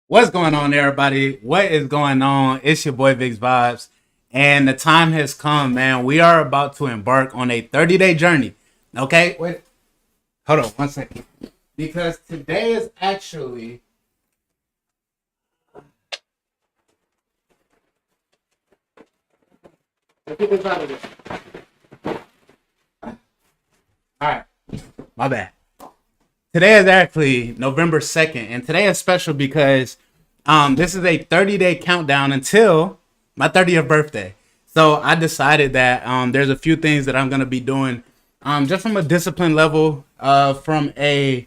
What's going on, everybody? What is going on? It's your boy Vic's Vibes, and the time has come, man. We are about to embark on a 30-day journey. Okay, wait, hold on 1 second, because today is actually let's get this out of this. All right, my bad. Today is actually November 2nd, and today is special because this is a 30-day countdown until my 30th birthday. So I decided that there's a few things that I'm going to be doing just from a discipline level, from a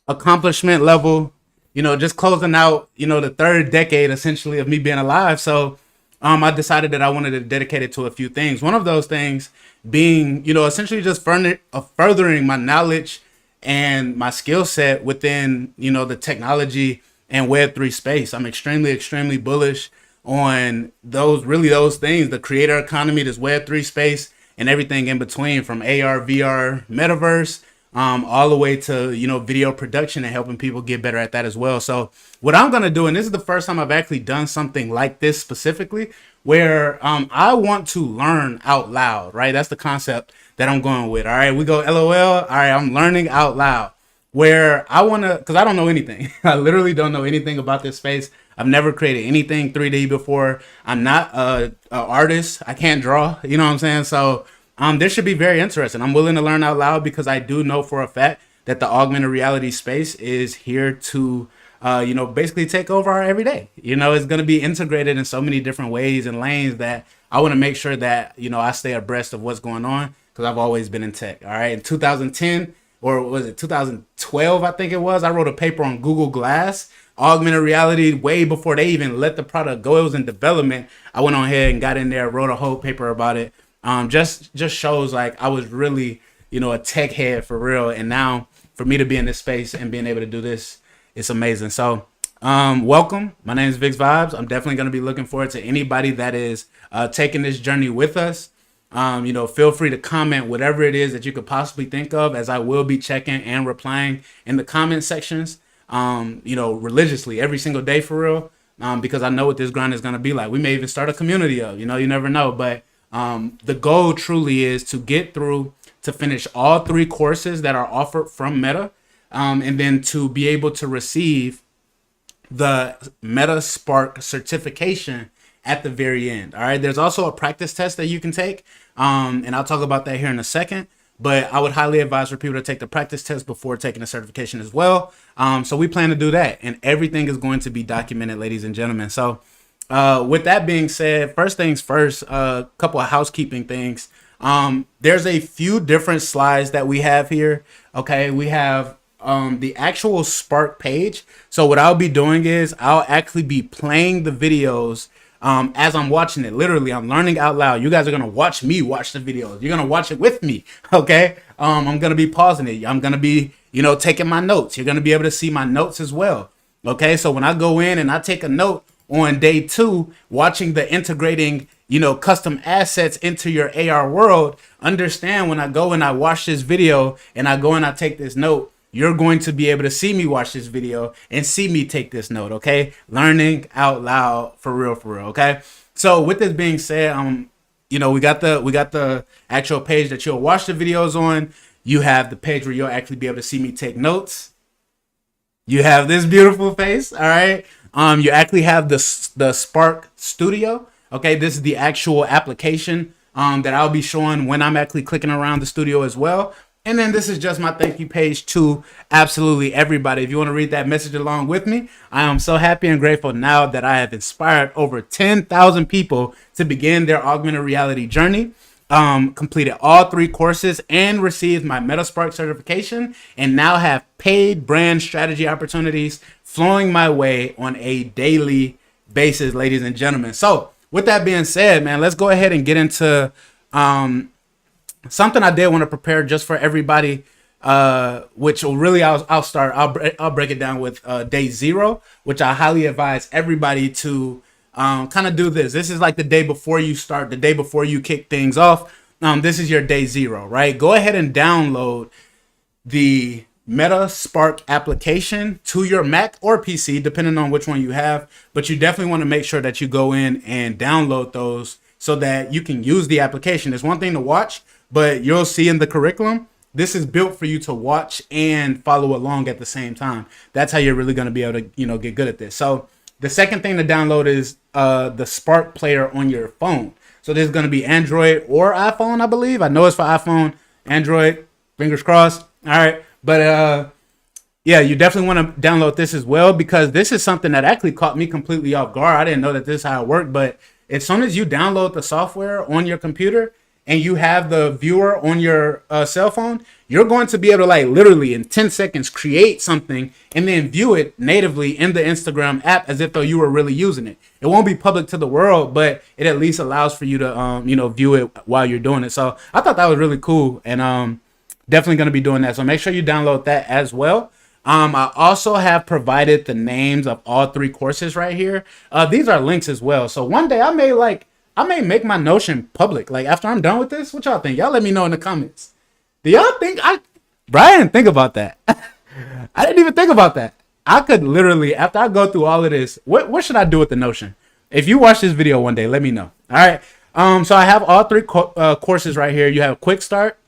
accomplishment level, just closing out, the third decade essentially of me being alive. So I decided that I wanted to dedicate it to a few things. One of those things being, essentially just furthering my knowledge and my skill set within, the technology and Web3 space. I'm extremely bullish on those things, the creator economy, this Web3 space, and everything in between, from AR, VR, metaverse, all the way to, video production and helping people get better at that as well. So what I'm going to do, and this is the first time I've actually done something like this specifically, where I want to learn out loud, right? That's the concept that I'm going with. All right, we go LOL. All right, I'm learning out loud, where I want to, because I don't know anything. I literally don't know anything about this space. I've never created anything 3D before. I'm not a artist. I can't draw. You know what I'm saying? So this should be very interesting. I'm willing to learn out loud because I do know for a fact that the augmented reality space is here to, basically take over our everyday. It's going to be integrated in so many different ways and lanes that I want to make sure that, I stay abreast of what's going on because I've always been in tech. All right. In 2010, or was it 2012, I think it was, I wrote a paper on Google Glass, augmented reality, way before they even let the product go. It was in development. I went on ahead and got in there, wrote a whole paper about it. Just shows like I was really, a tech head for real. And now for me to be in this space and being able to do this, it's amazing. So welcome. My name is Vic's Vibes. I'm definitely going to be looking forward to anybody that is taking this journey with us. Feel free to comment whatever it is that you could possibly think of, as I will be checking and replying in the comment sections, religiously every single day for real. Because I know what this grind is going to be like. We may even start a community of, you never know. But the goal truly is to finish all 3 courses that are offered from Meta, and then to be able to receive the Meta Spark certification at the very end. All right. There's also a practice test that you can take. And I'll talk about that here in a second. But I would highly advise for people to take the practice test before taking the certification as well. So we plan to do that. And everything is going to be documented, ladies and gentlemen. So with that being said, first things first, a couple of housekeeping things. There's a few different slides that we have here. Okay. We have the actual Spark page. So what I'll be doing is I'll actually be playing the videos as I'm watching it. Literally, I'm learning out loud. You guys are gonna watch me watch the videos. You're gonna watch it with me. Okay. I'm gonna be pausing it. I'm gonna be, taking my notes. You're gonna be able to see my notes as well. Okay. So when I go in and I take a note on day 2, watching the integrating, custom assets into your AR world, understand when I go and I watch this video and I go and I take this note, you're going to be able to see me watch this video and see me take this note. Okay. Learning out loud for real. Okay. So with this being said, we got the actual page that you'll watch the videos on. You have the page where you'll actually be able to see me take notes. You have this beautiful face. All right. You actually have the Spark Studio. Okay. This is the actual application that I'll be showing when I'm actually clicking around the studio as well. And then this is just my thank you page to absolutely everybody. If you want to read that message along with me, I am so happy and grateful now that I have inspired over 10,000 people to begin their augmented reality journey, completed all 3 courses and received my MetaSpark certification, and now have paid brand strategy opportunities flowing my way on a daily basis, ladies and gentlemen. So with that being said, man, let's go ahead and get into something I did want to prepare just for everybody, which will really, I'll break it down with day 0, which I highly advise everybody to kind of do this. This is like the day before you start, the day before you kick things off. This is your day 0, right? Go ahead and download the Meta Spark application to your Mac or PC, depending on which one you have. But you definitely want to make sure that you go in and download those so that you can use the application. It's one thing to watch, but you'll see in the curriculum, this is built for you to watch and follow along at the same time. That's how you're really going to be able to, get good at this. So the second thing to download is the Spark player on your phone. So this is going to be Android or iPhone, I believe. I know it's for iPhone, Android, fingers crossed. All right. But yeah, you definitely want to download this as well, because this is something that actually caught me completely off guard. I didn't know that this is how it worked. But as soon as you download the software on your computer and you have the viewer on your cell phone, you're going to be able to, like, literally in 10 seconds create something and then view it natively in the Instagram app as if though you were really using it. It won't be public to the world, but it at least allows for you to view it while you're doing it. So I thought that was really cool, and definitely going to be doing that. So make sure you download that as well. I also have provided the names of all 3 courses right here. These are links as well. So one day I may make my Notion public. Like, after I'm done with this, what y'all think? Y'all let me know in the comments. Do y'all think Brian didn't think about that? I didn't even think about that. I could literally, after I go through all of this, what should I do with the Notion? If you watch this video one day, let me know. All right. So I have all 3 courses right here. You have Quick Start,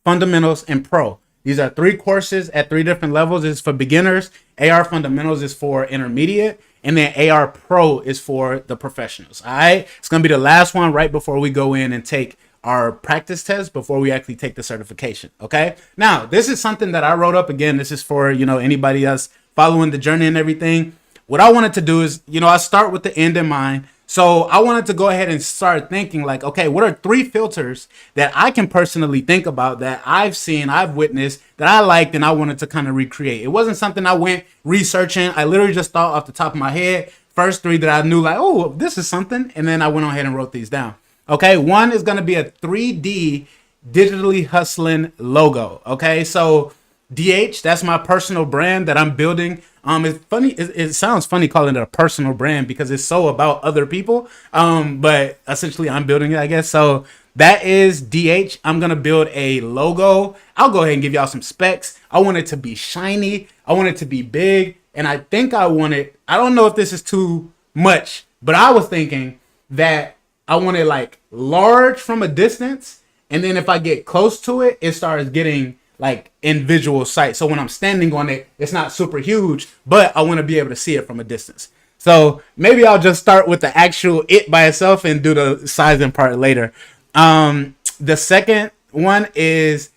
Fundamentals, and Pro. These are 3 courses at 3 different levels. It's for beginners. AR Fundamentals is for intermediate. And then AR Pro is for the professionals. All right. It's going to be the last one right before we go in and take our practice test, before we actually take the certification. Okay. Now, this is something that I wrote up. Again, this is for, anybody that's following the journey and everything. What I wanted to do is, I start with the end in mind. So I wanted to go ahead and start thinking, like, okay, what are 3 filters that I can personally think about that I've seen, I've witnessed, that I liked, and I wanted to kind of recreate. It wasn't something I went researching. I literally just thought off the top of my head, first 3 that I knew, like, oh, this is something. And then I went ahead and wrote these down. Okay, one is going to be a 3D digitally hustling logo. Okay, so DH, that's my personal brand that I'm building. It's funny. It sounds funny calling it a personal brand because it's so about other people. But essentially I'm building it, I guess. So that is DH. I'm going to build a logo. I'll go ahead and give y'all some specs. I want it to be shiny. I want it to be big. And I think I don't know if this is too much, but I was thinking that I want it like large from a distance. And then if I get close to it, it starts getting like in visual sight. So when I'm standing on it, it's not super huge, but I want to be able to see it from a distance. So maybe I'll just start with the actual it by itself and do the sizing part later. The second one is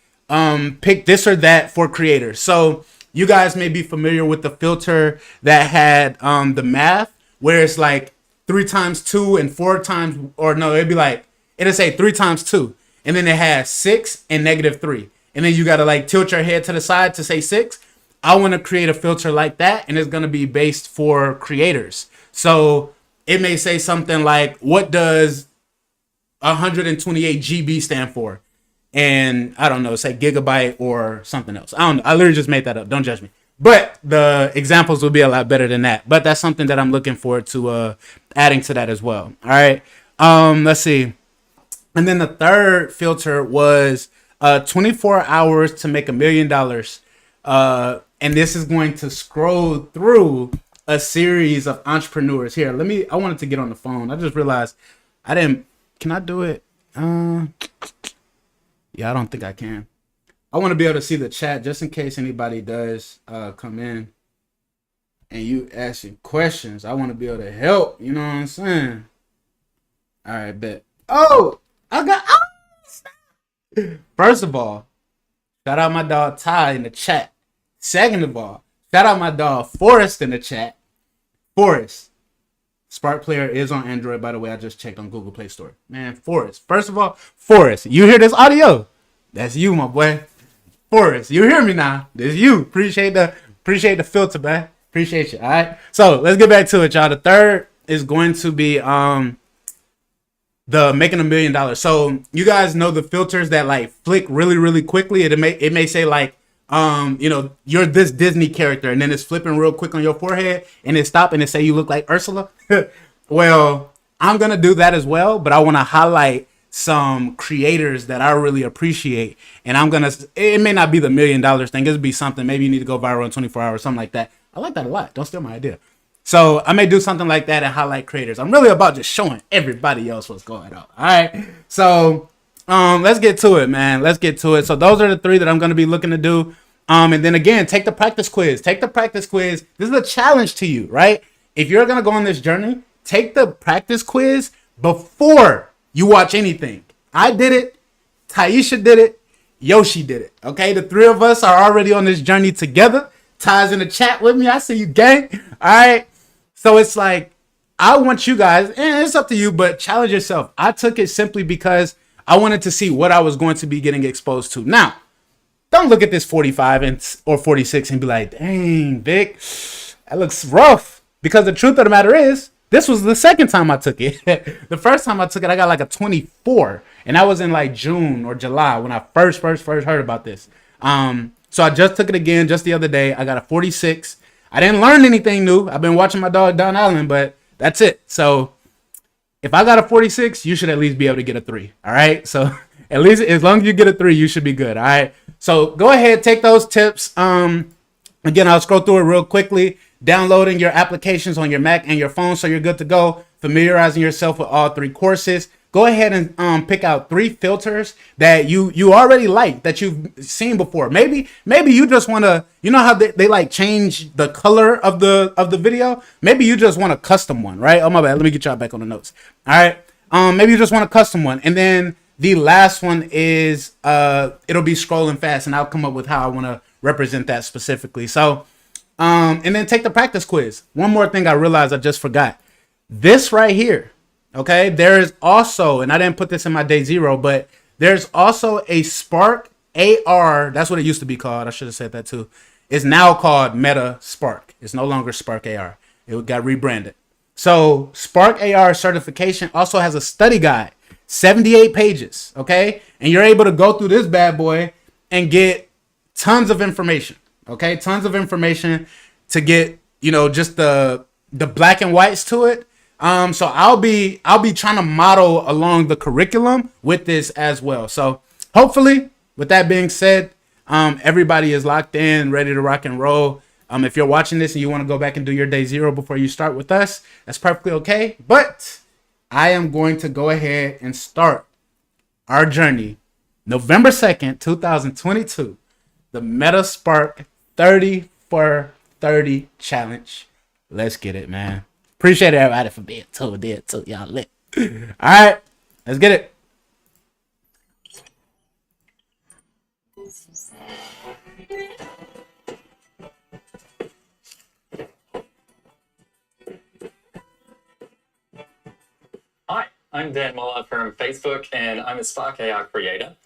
pick this or that for creators. So you guys may be familiar with the filter that had the math where it's like 3 times 2 and 4 times, or no, it'll say 3 times 2. And then it has 6 and -3. And then you got to like tilt your head to the side to say 6. I want to create a filter like that. And it's going to be based for creators. So it may say something like, what does 128 GB stand for? And I don't know, say gigabyte or something else. I don't know. I literally just made that up. Don't judge me. But the examples will be a lot better than that. But that's something that I'm looking forward to adding to that as well. All right. Let's see. And then the third filter was 24 hours to make $1 million. And this is going to scroll through a series of entrepreneurs. Here, I wanted to get on the phone. I just realized can I do it? Yeah, I don't think I can. I want to be able to see the chat just in case anybody does come in and you ask you questions. I want to be able to help. You know what I'm saying? All right, bet. Oh, first of all, shout out my dog Ty in the chat. Second of all, shout out my dog Forrest in the chat. Forrest. Spark Player is on Android, by the way. I just checked on Google Play Store. Man, Forrest. First of all, Forrest, you hear this audio? That's you, my boy. Forrest, you hear me now? This you. Appreciate the filter, man. Appreciate you. All right. So let's get back to it, y'all. The third is going to be the making $1 million. So you guys know the filters that like flick really, really quickly. It may say like you're this Disney character, and then it's flipping real quick on your forehead, and it stop and it say you look like Ursula. Well, I'm gonna do that as well, but I want to highlight some creators that I really appreciate. And it may not be the $1 million thing. It'll be something. Maybe you need to go viral in 24 hours, something like that. I like that a lot. Don't steal my idea. So I may do something like that and highlight creators. I'm really about just showing everybody else what's going on. All right. So let's get to it, man. Let's get to it. So those are the 3 that I'm going to be looking to do. And then again, take the practice quiz. Take the practice quiz. This is a challenge to you, right? If you're going to go on this journey, take the practice quiz before you watch anything. I did it. Taisha did it. Yoshi did it. Okay. The 3 of us are already on this journey together. Ty's in the chat with me. I see you, gang. All right. So it's like, I want you guys, and it's up to you, but challenge yourself. I took it simply because I wanted to see what I was going to be getting exposed to. Now, don't look at this 45 or 46 and be like, dang, Vic, that looks rough. Because the truth of the matter is, this was the second time I took it. The first time I took it, I got like a 24. And that was in like June or July when I first heard about this. So I just took it again just the other day. I got a 46. I didn't learn anything new. I've been watching my dog Don Allen, but that's it. So if I got a 46, you should at least be able to get a 3. All right. So at least as long as you get a 3, you should be good. All right. So go ahead, take those tips. Again, I'll scroll through it real quickly. Downloading your applications on your Mac and your phone so you're good to go. Familiarizing yourself with all 3 courses. Go ahead and pick out 3 filters that you already like, that you've seen before. Maybe you just want to, you know how they like change the color of the video? Maybe you just want a custom one, right? Oh, my bad. Let me get y'all back on the notes. All right. Maybe you just want a custom one. And then the last one is it'll be scrolling fast, and I'll come up with how I want to represent that specifically. So, and then take the practice quiz. One more thing I realized I just forgot. This right here. Okay, there is also, and I didn't put this in my day 0, but there's also a Spark AR. That's what it used to be called. I should have said that too. It's now called Meta Spark. It's no longer Spark AR. It got rebranded. So Spark AR certification also has a study guide, 78 pages. Okay, and you're able to go through this bad boy and get tons of information. Okay, tons of information to get, just the black and whites to it. So I'll be trying to model along the curriculum with this as well. So hopefully, with that being said, everybody is locked in, ready to rock and roll. If you're watching this and you want to go back and do your day 0 before you start with us, that's perfectly okay. But I am going to go ahead and start our journey. November 2nd, 2022, the Meta Spark 30 for 30 challenge. Let's get it, man. Appreciate everybody for being tuned in to y'all lit. All right, let's get it. Hi, I'm Dan Moller from Facebook, and I'm a Spark AR creator.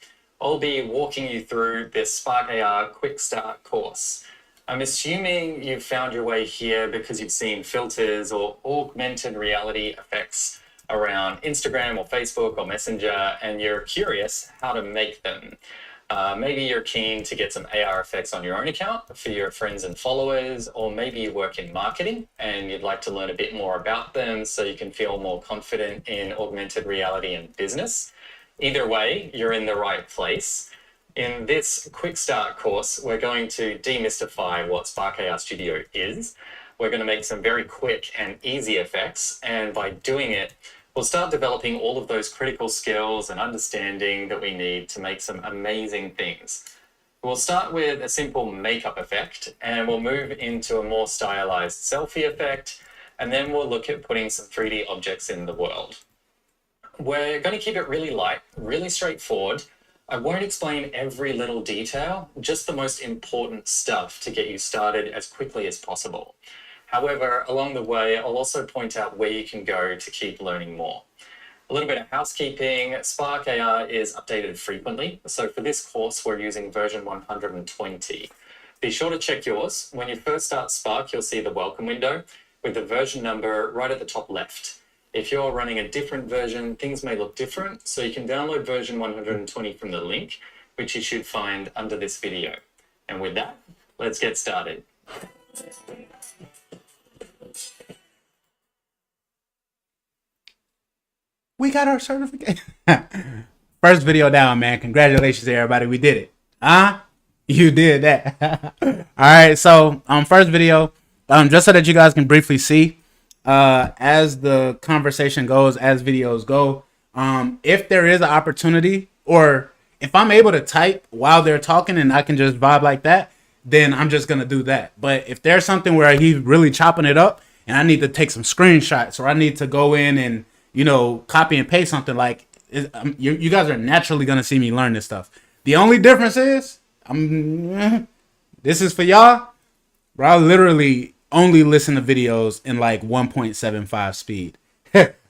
I'll be walking you through this Spark AR Quick Start course. I'm assuming you've found your way here because you've seen filters or augmented reality effects around Instagram or Facebook or Messenger, and you're curious how to make them. Maybe you're keen to get some AR effects on your own account for your friends and followers, or maybe you work in marketing and you'd like to learn a bit more about them so you can feel more confident in augmented reality and business. Either way, you're in the right place. In this Quick Start course, we're going to demystify what Spark AR Studio is. We're going to make some very quick and easy effects, and by doing it, we'll start developing all of those critical skills and understanding that we need to make some amazing things. We'll start with a simple makeup effect, and we'll move into a more stylized selfie effect, and then we'll look at putting some 3D objects in the world. We're going to keep it really light, really straightforward. I won't explain every little detail, just the most important stuff to get you started as quickly as possible. However, along the way, I'll also point out where you can go to keep learning more. A little bit of housekeeping. Spark AR is updated frequently. So for this course, we're using version 120. Be sure to check yours. When you first start Spark, you'll see the welcome window with the version number right at the top left. If you're running a different version, things may look different, so you can download version 120 from the link, which you should find under this video. And with that, let's get started. We got our certification. First video down, man. Congratulations, everybody. We did it. Huh? You did that. All right. So, first video, just so that you guys can briefly see, as the conversation goes, as videos go, if there is an opportunity, or if I'm able to type while they're talking and I can just vibe like that, then I'm just gonna do that. But if there's something where he's really chopping it up and I need to take some screenshots, or I need to go in and, you know, copy and paste something, like, you guys are naturally gonna see me learn this stuff. The only difference is this is for y'all, bro. I literally only listen to videos in like 1.75 speed.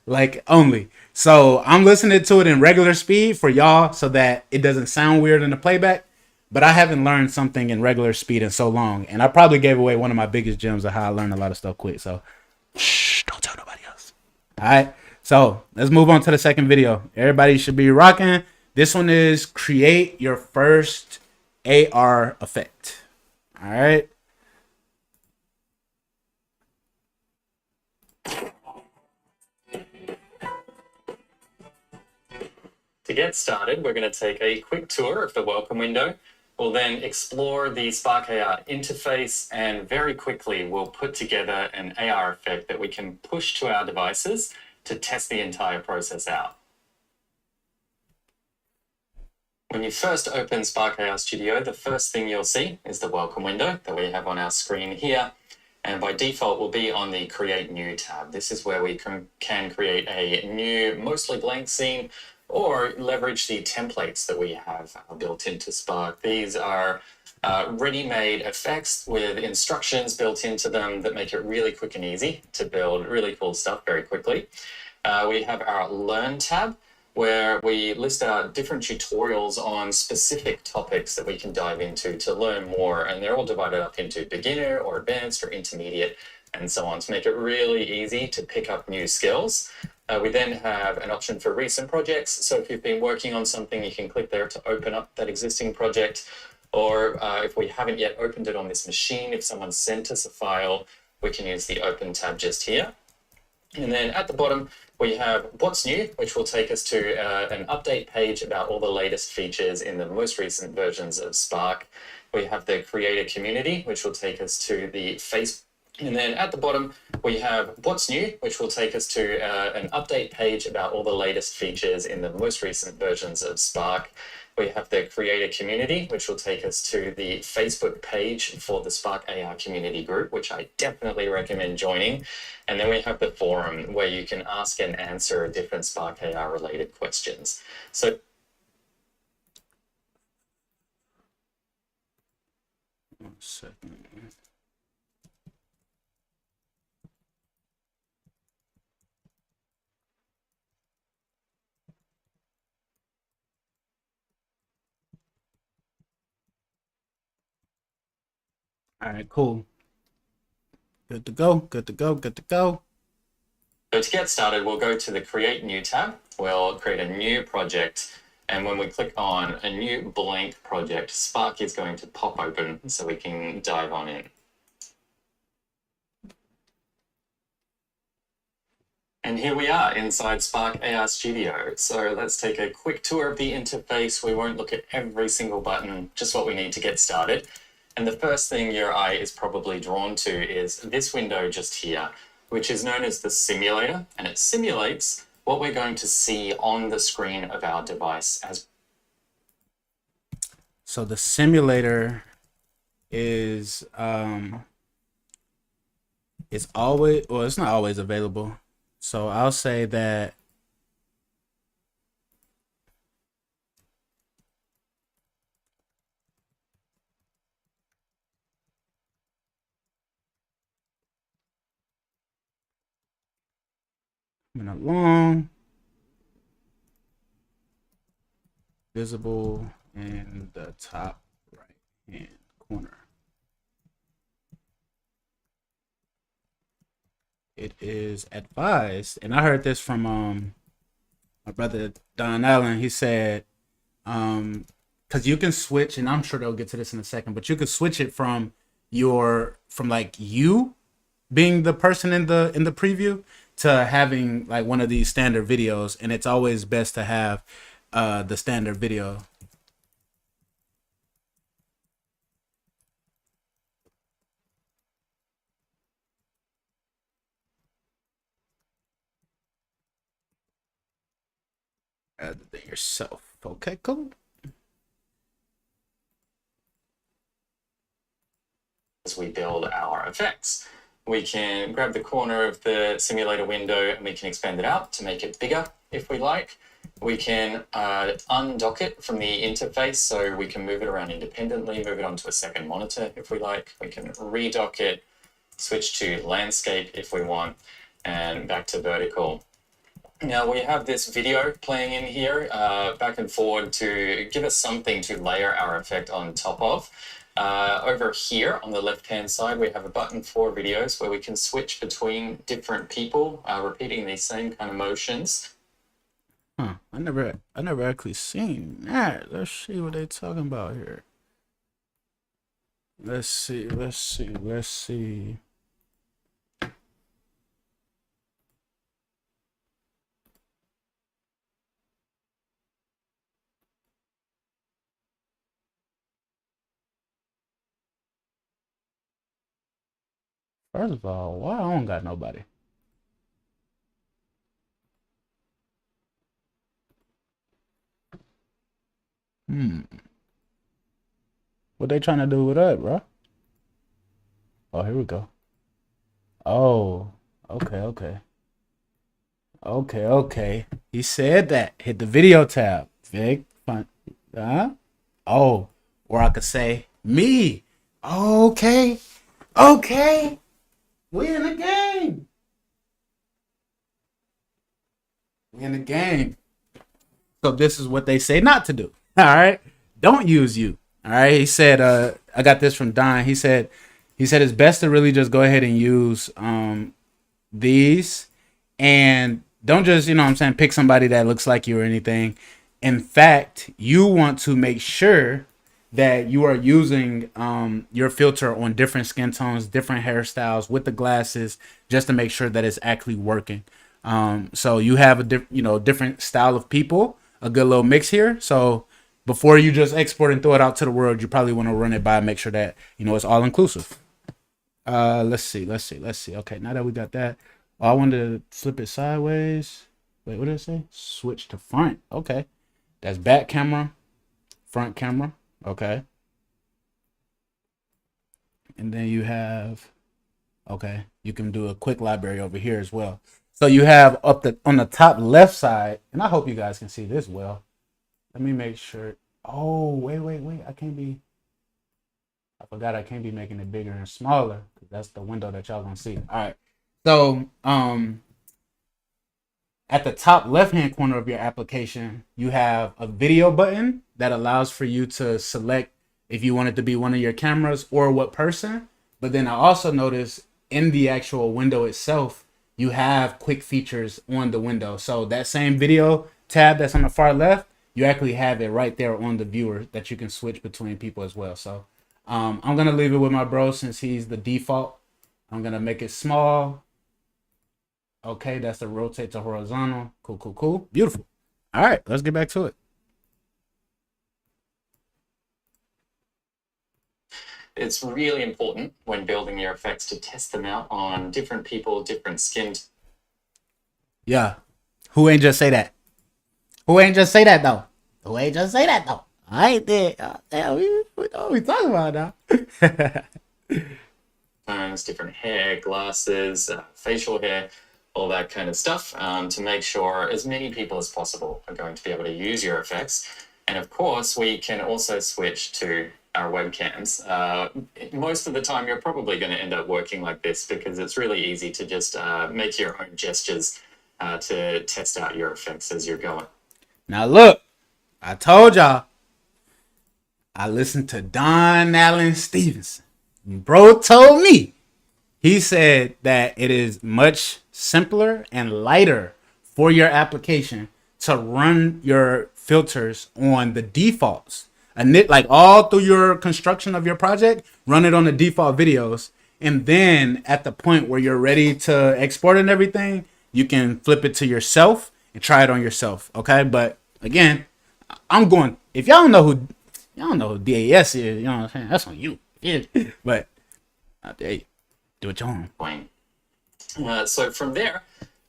Like, only. So I'm listening to it in regular speed for y'all so that it doesn't sound weird in the playback. But I haven't learned something in regular speed in so long. And I probably gave away one of my biggest gems of how I learned a lot of stuff quick. So shh, don't tell nobody else. All right. So let's move on to the second video. Everybody should be rocking. This one is create your first AR effect. All right. To get started, we're going to take a quick tour of the welcome window. We'll then explore the Spark AR interface, and very quickly we'll put together an AR effect that we can push to our devices to test the entire process out. When you first open Spark AR Studio, the first thing you'll see is the welcome window that we have on our screen here. And by default, we'll be on the Create New tab. This is where we can create a new, mostly blank scene, or leverage the templates that we have built into Spark. These are ready-made effects with instructions built into them that make it really quick and easy to build really cool stuff very quickly. We have our Learn tab, where we list out different tutorials on specific topics that we can dive into to learn more. And they're all divided up into beginner or advanced or intermediate and so on, to make it really easy to pick up new skills. We then have an option for recent projects. So if you've been working on something, you can click there to open up that existing project. Or if we haven't yet opened it on this machine, if someone sent us a file, we can use the Open tab just here. And then at the bottom, we have What's New, which will take us to an update page about all the latest features in the most recent versions of Spark. We have the Creator Community, which will take us to the Facebook. And then at the bottom, we have What's New, which will take us to an update page about all the latest features in the most recent versions of Spark. We have the Creator Community, which will take us to the Facebook page for the Spark AR community group, which I definitely recommend joining. And then we have the forum, where you can ask and answer different Spark AR related questions. So 1 second. All right, cool. Good to go, good to go, good to go. So to get started, we'll go to the Create New tab. We'll create a new project. And when we click on a new blank project, Spark is going to pop open so we can dive on in. And here we are inside Spark AR Studio. So let's take a quick tour of the interface. We won't look at every single button, just what we need to get started. And the first thing your eye is probably drawn to is this window just here, which is known as the simulator, and it simulates what we're going to see on the screen of our device. So the simulator is it's always, well, it's not always available. So I'll say that coming along, visible in the top right hand corner. It is advised, and I heard this from my brother Don Allen. He said, because you can switch, and I'm sure they'll get to this in a second, but you can switch it from like you being the person in the preview to having like one of these standard videos, and it's always best to have the standard video. Other than yourself. Okay, cool. As we build our effects, we can grab the corner of the simulator window and we can expand it out to make it bigger if we like. We can undock it from the interface so we can move it around independently, move it onto a second monitor if we like. We can redock it, switch to landscape if we want, and back to vertical. Now we have this video playing in here back and forward to give us something to layer our effect on top of. Over here on the left hand side we have a button for videos where we can switch between different people repeating these same kind of motions. Huh. I never actually seen that. Let's see what they talking about here. Let's see. First of all, why I don't got nobody? What they trying to do with that, bro? Oh, here we go. Oh, okay. He said that. Hit the video tab. Vic, fun. Oh, or I could say me. Okay. We in the game. So this is what they say not to do. All right. Don't use you. All right. He said, I got this from Don. He said it's best to really just go ahead and use these, and don't just, you know what I'm saying, pick somebody that looks like you or anything. In fact, you want to make sure that you are using your filter on different skin tones, different hairstyles with the glasses, just to make sure that it's actually working. So you have a different style of people, a good little mix here. So before you just export and throw it out to the world, you probably want to run it by and make sure that, it's all inclusive. Let's see. Okay, now that we got that, I wanted to flip it sideways. Wait, what did it say? Switch to front. Okay. That's back camera, front camera. Okay. And then you have, okay, you can do a quick library over here as well. So you have on the top left side, and I hope you guys can see this well. Let me make sure. Oh, wait. I forgot I can't be making it bigger and smaller because that's the window that y'all gonna see. All right. So at the top left-hand corner of your application, you have a video button that allows for you to select if you want it to be one of your cameras or what person. But then I also noticed in the actual window itself, you have quick features on the window. So that same video tab that's on the far left, you actually have it right there on the viewer that you can switch between people as well. So I'm going to leave it with my bro since he's the default. I'm going to make it small. Okay, that's the rotate to horizontal. Cool. Beautiful. All right, let's get back to it. It's really important when building your effects to test them out on different people, different skin. Yeah. Who ain't just say that? Who ain't just say that though? I ain't there. What we talking about now? Different hair, glasses, facial hair, all that kind of stuff, to make sure as many people as possible are going to be able to use your effects. And of course, we can also switch to our webcams. Most of the time, you're probably going to end up working like this because it's really easy to just make your own gestures to test out your effects as you're going. Now look, I told y'all, I listened to Don Allen Stevenson. Bro told me, he said that it is much simpler and lighter for your application to run your filters on the defaults. Like all through your construction of your project, run it on the default videos. And then at the point where you're ready to export and everything, you can flip it to yourself and try it on yourself. Okay, but again, I'm going. If y'all don't know who DAS is, you know what I'm saying? That's on you. Yeah. But hey, do it your own. So from there,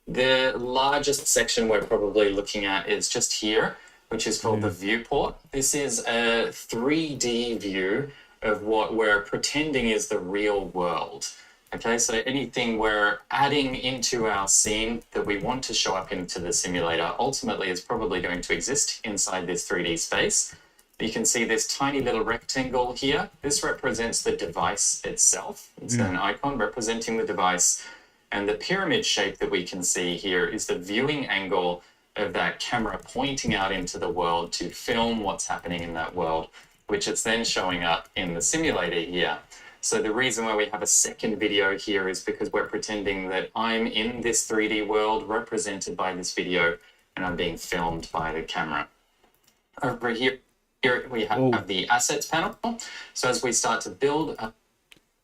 the largest section we're probably looking at is just here, which is called the Viewport. This is a 3D view of what we're pretending is the real world. Okay, so anything we're adding into our scene that we want to show up into the simulator ultimately is probably going to exist inside this 3D space. You can see this tiny little rectangle here. This represents the device itself. It's an icon representing the device. And the pyramid shape that we can see here is the viewing angle of that camera pointing out into the world to film what's happening in that world, which it's then showing up in the simulator here. So the reason why we have a second video here is because we're pretending that I'm in this 3D world represented by this video and I'm being filmed by the camera. Over here we have the assets panel. So as we start to build...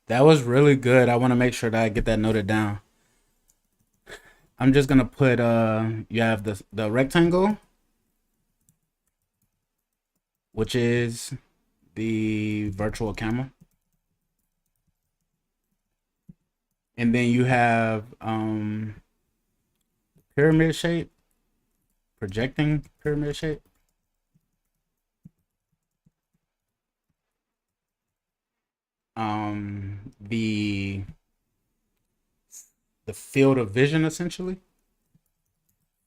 That was really good. I want to make sure that I get that noted down. I'm just going to put, you have the rectangle, which is the virtual camera. And then you have pyramid shape, projecting pyramid shape. The field of vision, essentially.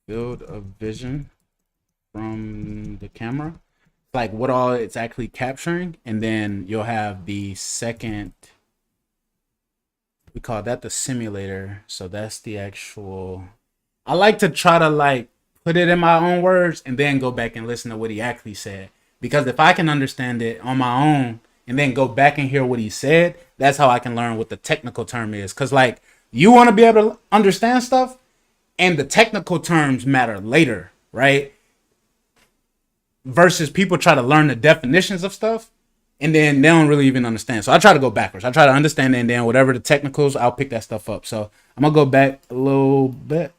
Field of vision from the camera. Like what all it's actually capturing. And then you'll have the second, we call that the simulator. So that's the actual, I like to try to like put it in my own words and then go back and listen to what he actually said. Because if I can understand it on my own and then go back and hear what he said, that's how I can learn what the technical term is. Because like you want to be able to understand stuff and the technical terms matter later, right? Versus people try to learn the definitions of stuff and then they don't really even understand. So I try to go backwards. I try to understand it, and then whatever the technicals, I'll pick that stuff up. So I'm going to go back a little bit.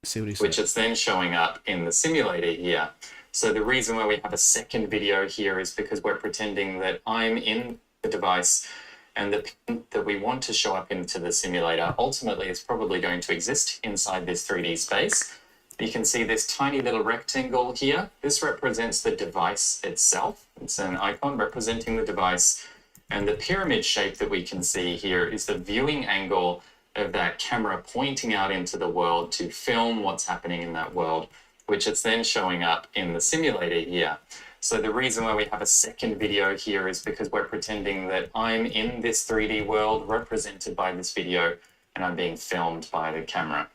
See what he said. Which is then showing up in the simulator here. So the reason why we have a second video here is because we're pretending that I'm in the device and the pin that we want to show up into the simulator ultimately is probably going to exist inside this 3D space. You can see this tiny little rectangle here. This represents the device itself. It's an icon representing the device. And the pyramid shape that we can see here is the viewing angle of that camera pointing out into the world to film what's happening in that world, which it's then showing up in the simulator here. So the reason why we have a second video here is because we're pretending that I'm in this 3D world represented by this video and I'm being filmed by the camera.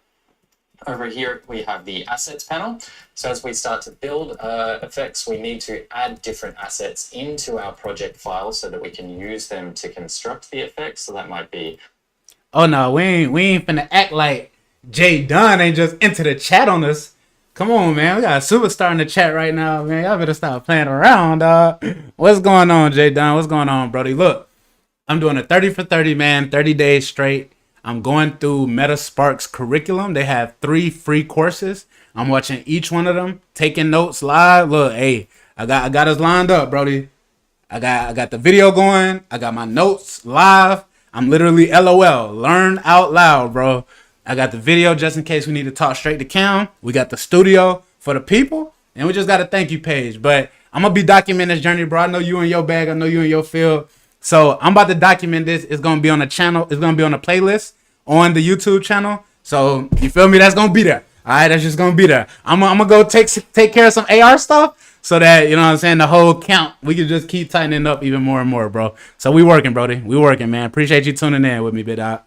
Over here, we have the assets panel. So as we start to build effects, we need to add different assets into our project file so that we can use them to construct the effects. So that might be... Oh no, we ain't finna act like Jay Dunn ain't just into the chat on us. Come on, man. We got a superstar in the chat right now, man. Y'all better stop playing around, dog. What's going on, Jay Dunn? What's going on, Brody? Look, I'm doing a 30 for 30, man. 30 days straight. I'm going through MetaSpark's curriculum. They have 3 free courses. I'm watching each one of them, taking notes live. Look, hey, I got us lined up, Brody. I got the video going. I got my notes live. I'm literally LOL. Learn out loud, bro. I got the video just in case we need to talk straight to cam. We got the studio for the people. And we just got a thank you page. But I'm going to be documenting this journey, bro. I know you in your bag. I know you in your field. So I'm about to document this. It's going to be on the channel. It's going to be on a playlist on the YouTube channel. So you feel me? That's going to be there. All right, that's just going to be there. I'm going to go take care of some AR stuff so that, you know what I'm saying, the whole count, we can just keep tightening up even more and more, bro. So we working, Brody. We working, man. Appreciate you tuning in with me, bit out.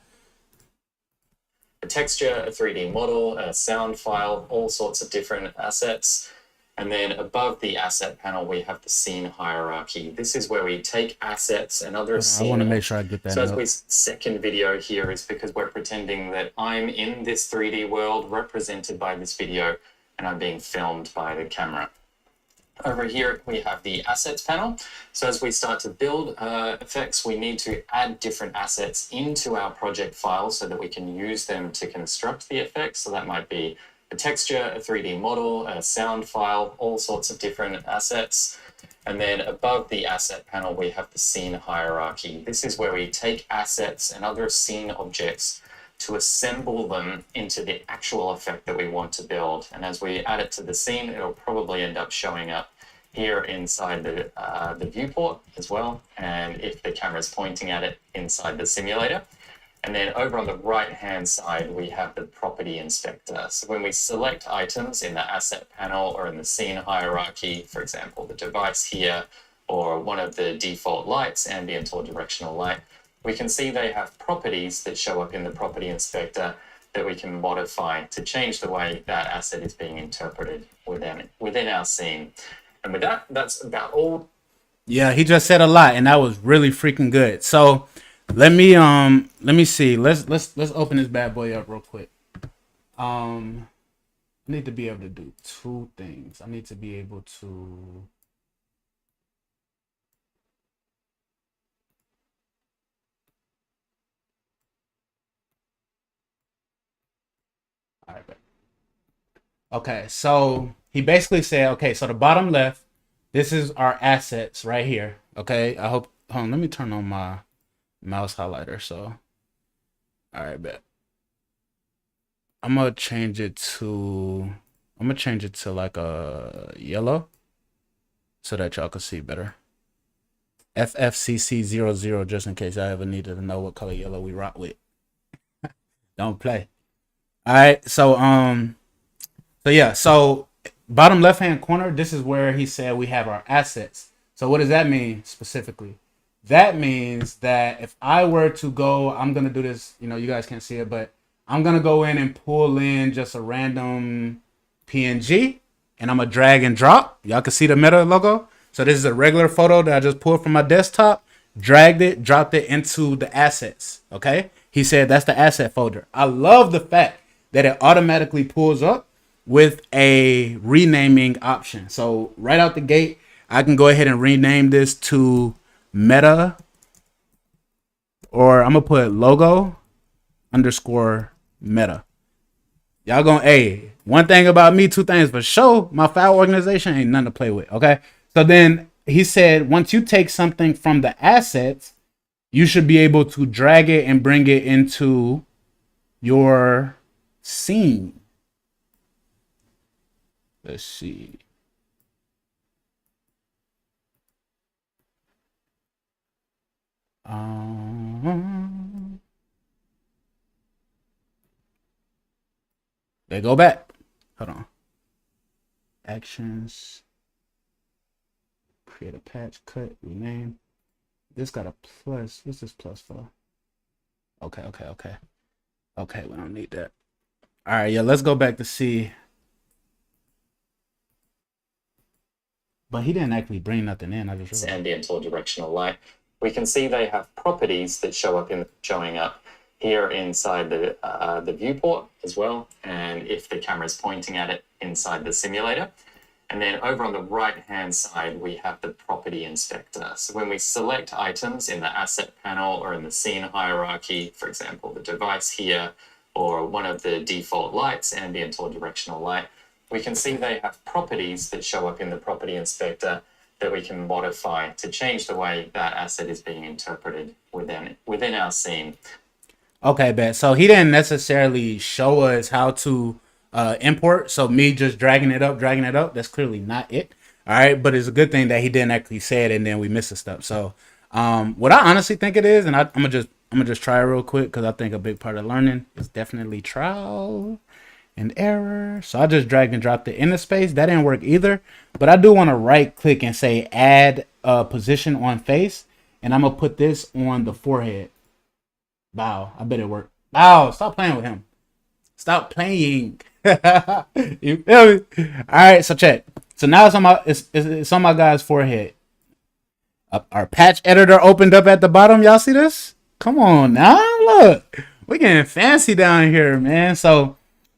A texture, a 3D model, a sound file, all sorts of different assets. And then above the asset panel, we have the scene hierarchy. This is where we take assets and other scenes. I want to make sure I get that. So as we second video here is because we're pretending that I'm in this 3D world represented by this video and I'm being filmed by the camera. Over here, we have the assets panel. So as we start to build effects, we need to add different assets into our project file so that we can use them to construct the effects. So that might be a texture, a 3D model, a sound file, all sorts of different assets. And then above the asset panel, we have the scene hierarchy. This is where we take assets and other scene objects to assemble them into the actual effect that we want to build. And as we add it to the scene, it'll probably end up showing up here inside the viewport as well. And if the camera's pointing at it, inside the simulator. And then over on the right-hand side, we have the property inspector. So when we select items in the asset panel or in the scene hierarchy, for example, the device here, or one of the default lights, ambient or directional light, we can see they have properties that show up in the property inspector that we can modify to change the way that asset is being interpreted within our scene. And with that, that's about all. Yeah, he just said a lot, and that was really freaking good. So let me see. Let's open this bad boy up real quick. I need to be able to do two things. I need to be able to all right. Okay, so he basically said, okay, so the bottom left, this is our assets right here. Okay, I hope. Hold on, let me turn on my mouse highlighter. So, all right, bet. I'm gonna change it to like a yellow, so that y'all can see better. FFCC00, just in case I ever needed to know what color yellow we rock with. Don't play. All right, so yeah, so bottom left hand corner, this is where he said we have our assets. So what does that mean specifically? That means that if I were to go, I'm gonna do this, you guys can't see it, but I'm gonna go in and pull in just a random PNG, and I'm gonna drag and drop. Y'all can see the Meta logo. So this is a regular photo that I just pulled from my desktop, dragged it, dropped it into the assets. Okay, he said that's the asset folder. I love the fact that it automatically pulls up with a renaming option. So right out the gate, I can go ahead and rename this to Meta, or I'm gonna put logo underscore Meta. Y'all gonna, one thing about me, two things for sure, my file organization ain't nothing to play with. Okay, so then he said once you take something from the assets, you should be able to drag it and bring it into your scene. Let's see. They go back. Hold on. Actions. Create a patch, cut, rename. This got a plus. What's this plus for? Okay. Okay, we don't need that. All right, yeah, let's go back to see. But he didn't actually bring nothing in. I just realized. Ambient or directional light. We can see they have properties that showing up here inside the viewport as well. And if the camera's pointing at it, inside the simulator. And then over on the right-hand side, we have the property inspector. So when we select items in the asset panel or in the scene hierarchy, for example, the device here, or one of the default lights, ambient or directional light, we can see they have properties that show up in the property inspector that we can modify to change the way that asset is being interpreted within our scene. Okay, bet. So he didn't necessarily show us how to import. So me just dragging it up, that's clearly not it. All right, but it's a good thing that he didn't actually say it, and then we missed a step. So what I honestly think it is, and I'm gonna just try it real quick, because I think a big part of learning is definitely trial and error. So I just dragged and dropped it in the space. That didn't work either. But I do want to right click and say add position on face, and I'm gonna put this on the forehead. Wow, I bet it worked. Wow, stop playing with him. Stop playing. You feel me? All right, so check. So now it's on my guy's forehead. Our patch editor opened up at the bottom. Y'all see this? Come on now, look. We're getting fancy down here, man. So,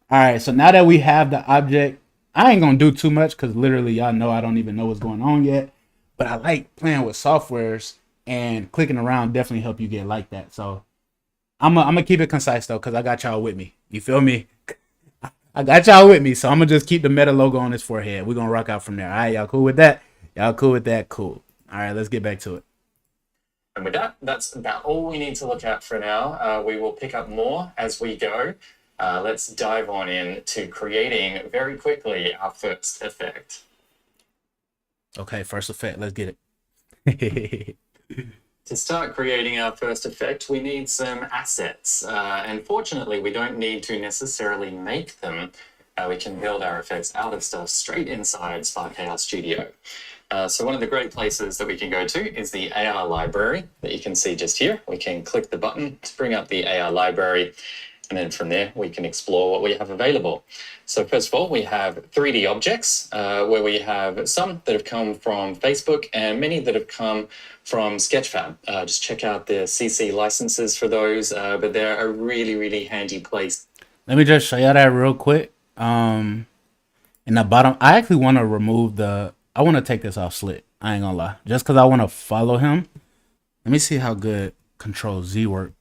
all right. So now that we have the object I ain't gonna do too much because literally y'all know I don't even know what's going on yet. But I like playing with softwares, and clicking around definitely help you get like that. So I'm gonna keep it concise though, because I got y'all with me. You feel me? I got y'all with me, so I'm gonna just keep the Meta logo on his forehead. We're gonna rock out from there. All right, y'all cool with that? Y'all cool with that? Cool. All right, let's get back to it. And with that, that's about all we need to look at for now. We will pick up more as we go. Let's dive on in to creating very quickly our first effect. Okay, first effect. Let's get it. To start creating our first effect, we need some assets. And fortunately, we don't need to necessarily make them. We can build our effects out of stuff straight inside Spark AR Studio. So one of the great places that we can go to is the AR library that you can see just here. We can click the button to bring up the AR library. And then from there, we can explore what we have available. So first of all, we have 3D objects, where we have some that have come from Facebook and many that have come from Sketchfab. Just check out the CC licenses for those, but they're a really, really handy place. Let me just show you that real quick. In the bottom, I actually want to remove I want to take this off slit. I ain't gonna lie. Just because I want to follow him. Let me see how good Control Z work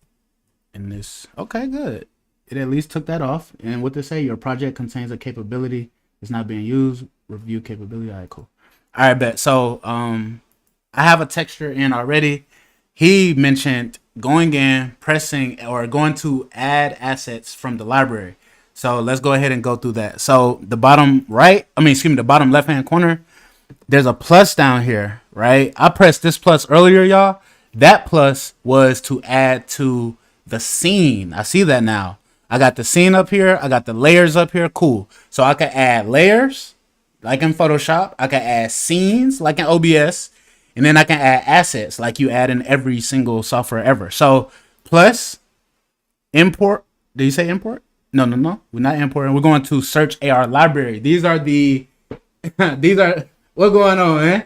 in this. Okay, good. It at least took that off. And what they say, your project contains a capability that's not being used. Review capability. All right, cool. All right, bet. So I have a texture in already. He mentioned going in, pressing, or going to add assets from the library. So let's go ahead and go through that. So the bottom the bottom left-hand corner, there's a plus down here, right? I pressed this plus earlier, y'all. That plus was to add to the scene. I see that now. I got the scene up here. I got the layers up here. Cool. So I can add layers like in Photoshop. I can add scenes like in OBS. And then I can add assets like you add in every single software ever. So plus import. Did you say import? No. We're not importing. We're going to search AR library. These are what's going on, man?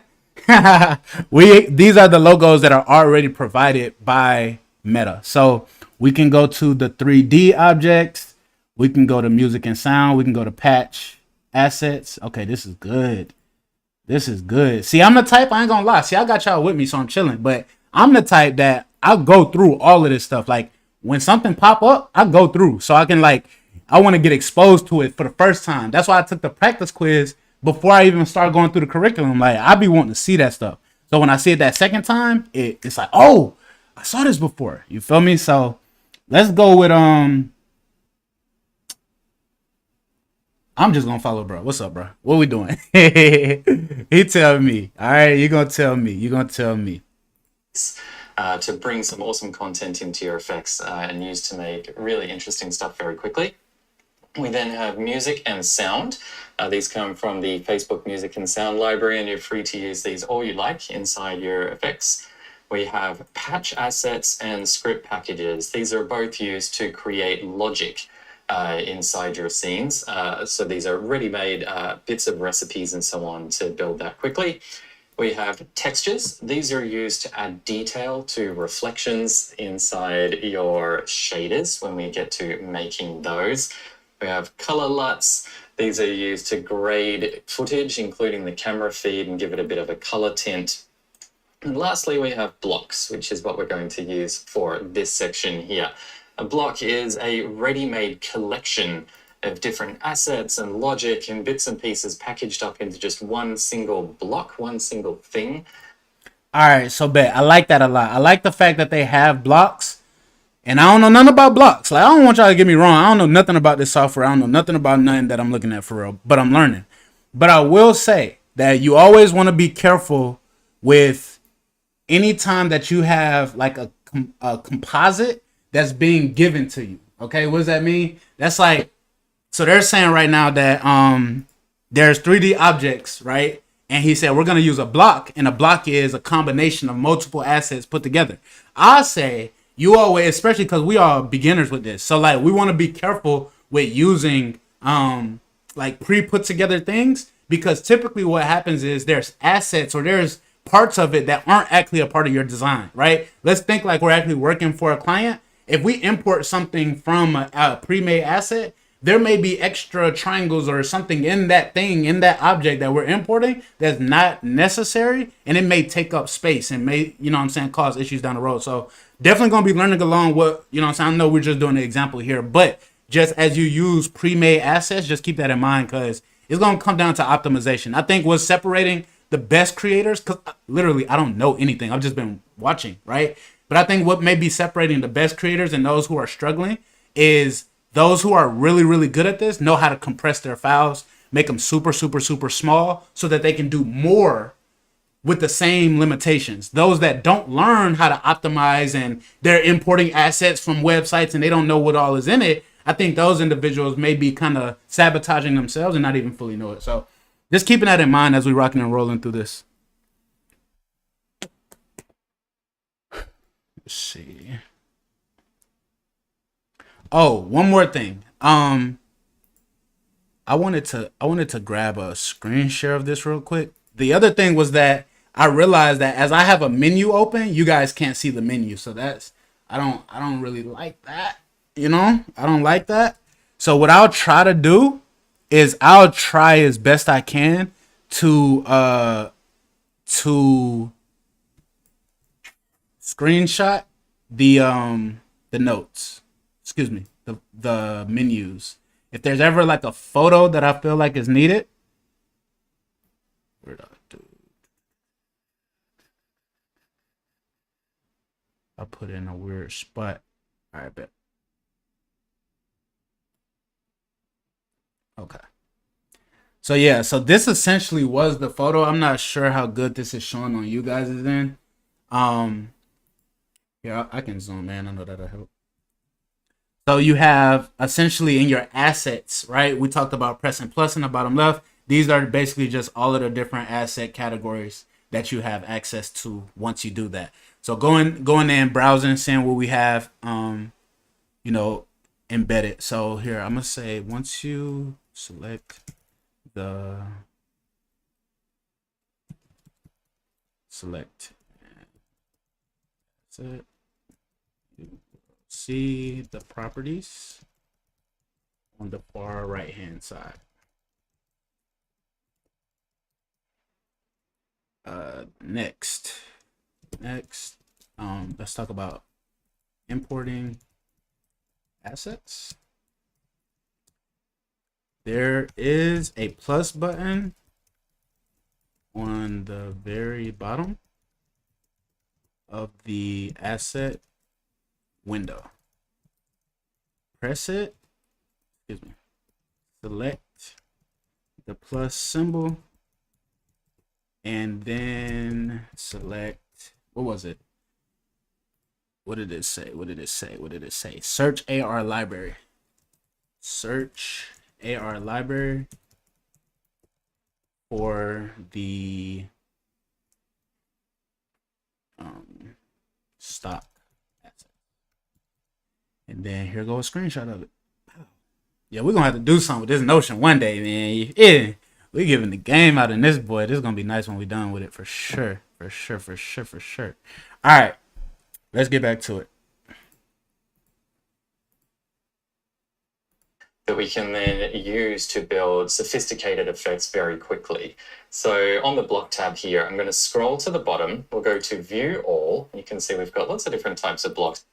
These are the logos that are already provided by Meta. So we can go to the 3D objects. We can go to music and sound. We can go to patch assets. Okay, this is good. This is good. See, I'm the type, I ain't gonna lie. See, I got y'all with me, so I'm chilling. But I'm the type that I'll go through all of this stuff. Like, when something pop up, I go through. So I can, I want to get exposed to it for the first time. That's why I took the practice quiz before I even start going through the curriculum. Like, I be wanting to see that stuff. So when I see it that second time, it's like, oh, I saw this before. You feel me? So let's go with, I'm just gonna follow bro. What's up, bro? What we doing? He tell me. All right, you gonna tell me. To bring some awesome content into your effects and use to make really interesting stuff very quickly. We then have music and sound. These come from the Facebook Music and Sound library, and you're free to use these all you like inside your effects. We have patch assets and script packages. These are both used to create logic inside your scenes. So these are ready-made bits of recipes and so on to build that quickly. We have textures. These are used to add detail to reflections inside your shaders when we get to making those. We have color LUTs. These are used to grade footage, including the camera feed, and give it a bit of a color tint. And lastly, we have blocks, which is what we're going to use for this section here. A block is a ready-made collection of different assets and logic and bits and pieces packaged up into just one single block, one single thing. All right, so bet. I like that a lot. I like the fact that they have blocks, and I don't know nothing about blocks. Like, I don't want y'all to get me wrong. I don't know nothing about this software. I don't know nothing about nothing that I'm looking at for real, but I'm learning. But I will say that you always want to be careful with any time that you have like a composite that's being given to you. Okay, what does that mean? That's like, so they're saying right now that there's 3D objects, right? And he said we're gonna use a block, and a block is a combination of multiple assets put together. I say you always, especially because we are beginners with this, so like we want to be careful with using like pre-put together things, because typically what happens is there's assets or there's parts of it that aren't actually a part of your design, right? Let's think like we're actually working for a client. If we import something from a pre-made asset, there may be extra triangles or something in that thing, in that object that we're importing that's not necessary, and it may take up space and may, you know what I'm saying, cause issues down the road. So definitely going to be learning along what, you know what I'm saying, I know we're just doing an example here, but just as you use pre-made assets, just keep that in mind, because it's going to come down to optimization. I think what's separating the best creators, because literally I don't know anything, I've just been watching, right? But I think what may be separating the best creators and those who are struggling is those who are really, really good at this know how to compress their files, make them super, super, super small so that they can do more with the same limitations. Those that don't learn how to optimize and they're importing assets from websites and they don't know what all is in it, I think those individuals may be kind of sabotaging themselves and not even fully know it. So just keeping that in mind as we rocking and rolling through this. Let's see. Oh, one more thing. I wanted to grab a screen share of this real quick. The other thing was that I realized that as I have a menu open, you guys can't see the menu. So that's I don't really like that. You know? I don't like that. So what I'll try to do is I'll try as best I can to screenshot the notes. Excuse me, the menus. If there's ever like a photo that I feel like is needed, where do I do? I put it in a weird spot. All right, bet. Okay. So yeah, so this essentially was the photo. I'm not sure how good this is showing on you guys' end. Yeah, I can zoom in. I know that'll help. So you have essentially in your assets, right? We talked about pressing plus in the bottom left. These are basically just all of the different asset categories that you have access to once you do that. So going in, browsing, seeing what we have, you know, embedded. So here I'm gonna say once you select the that's it. You see the properties on the far right hand side. Next, let's talk about importing assets. There is a plus button on the very bottom of the asset window. Press it, excuse me, select the plus symbol, and then select, what was it? What did it say? What did it say? What did it say? Search AR library. Search AR library for the stock asset. And then here goes a screenshot of it. Yeah, we're gonna have to do something with this Notion one day, man. Yeah, we giving the game out in this boy. This is gonna be nice when we're done with it for sure. For sure, for sure, for sure. All right, let's get back to it. That we can then use to build sophisticated effects very quickly. So on the block tab here, I'm going to scroll to the bottom. We'll go to view all. You can see we've got lots of different types of blocks.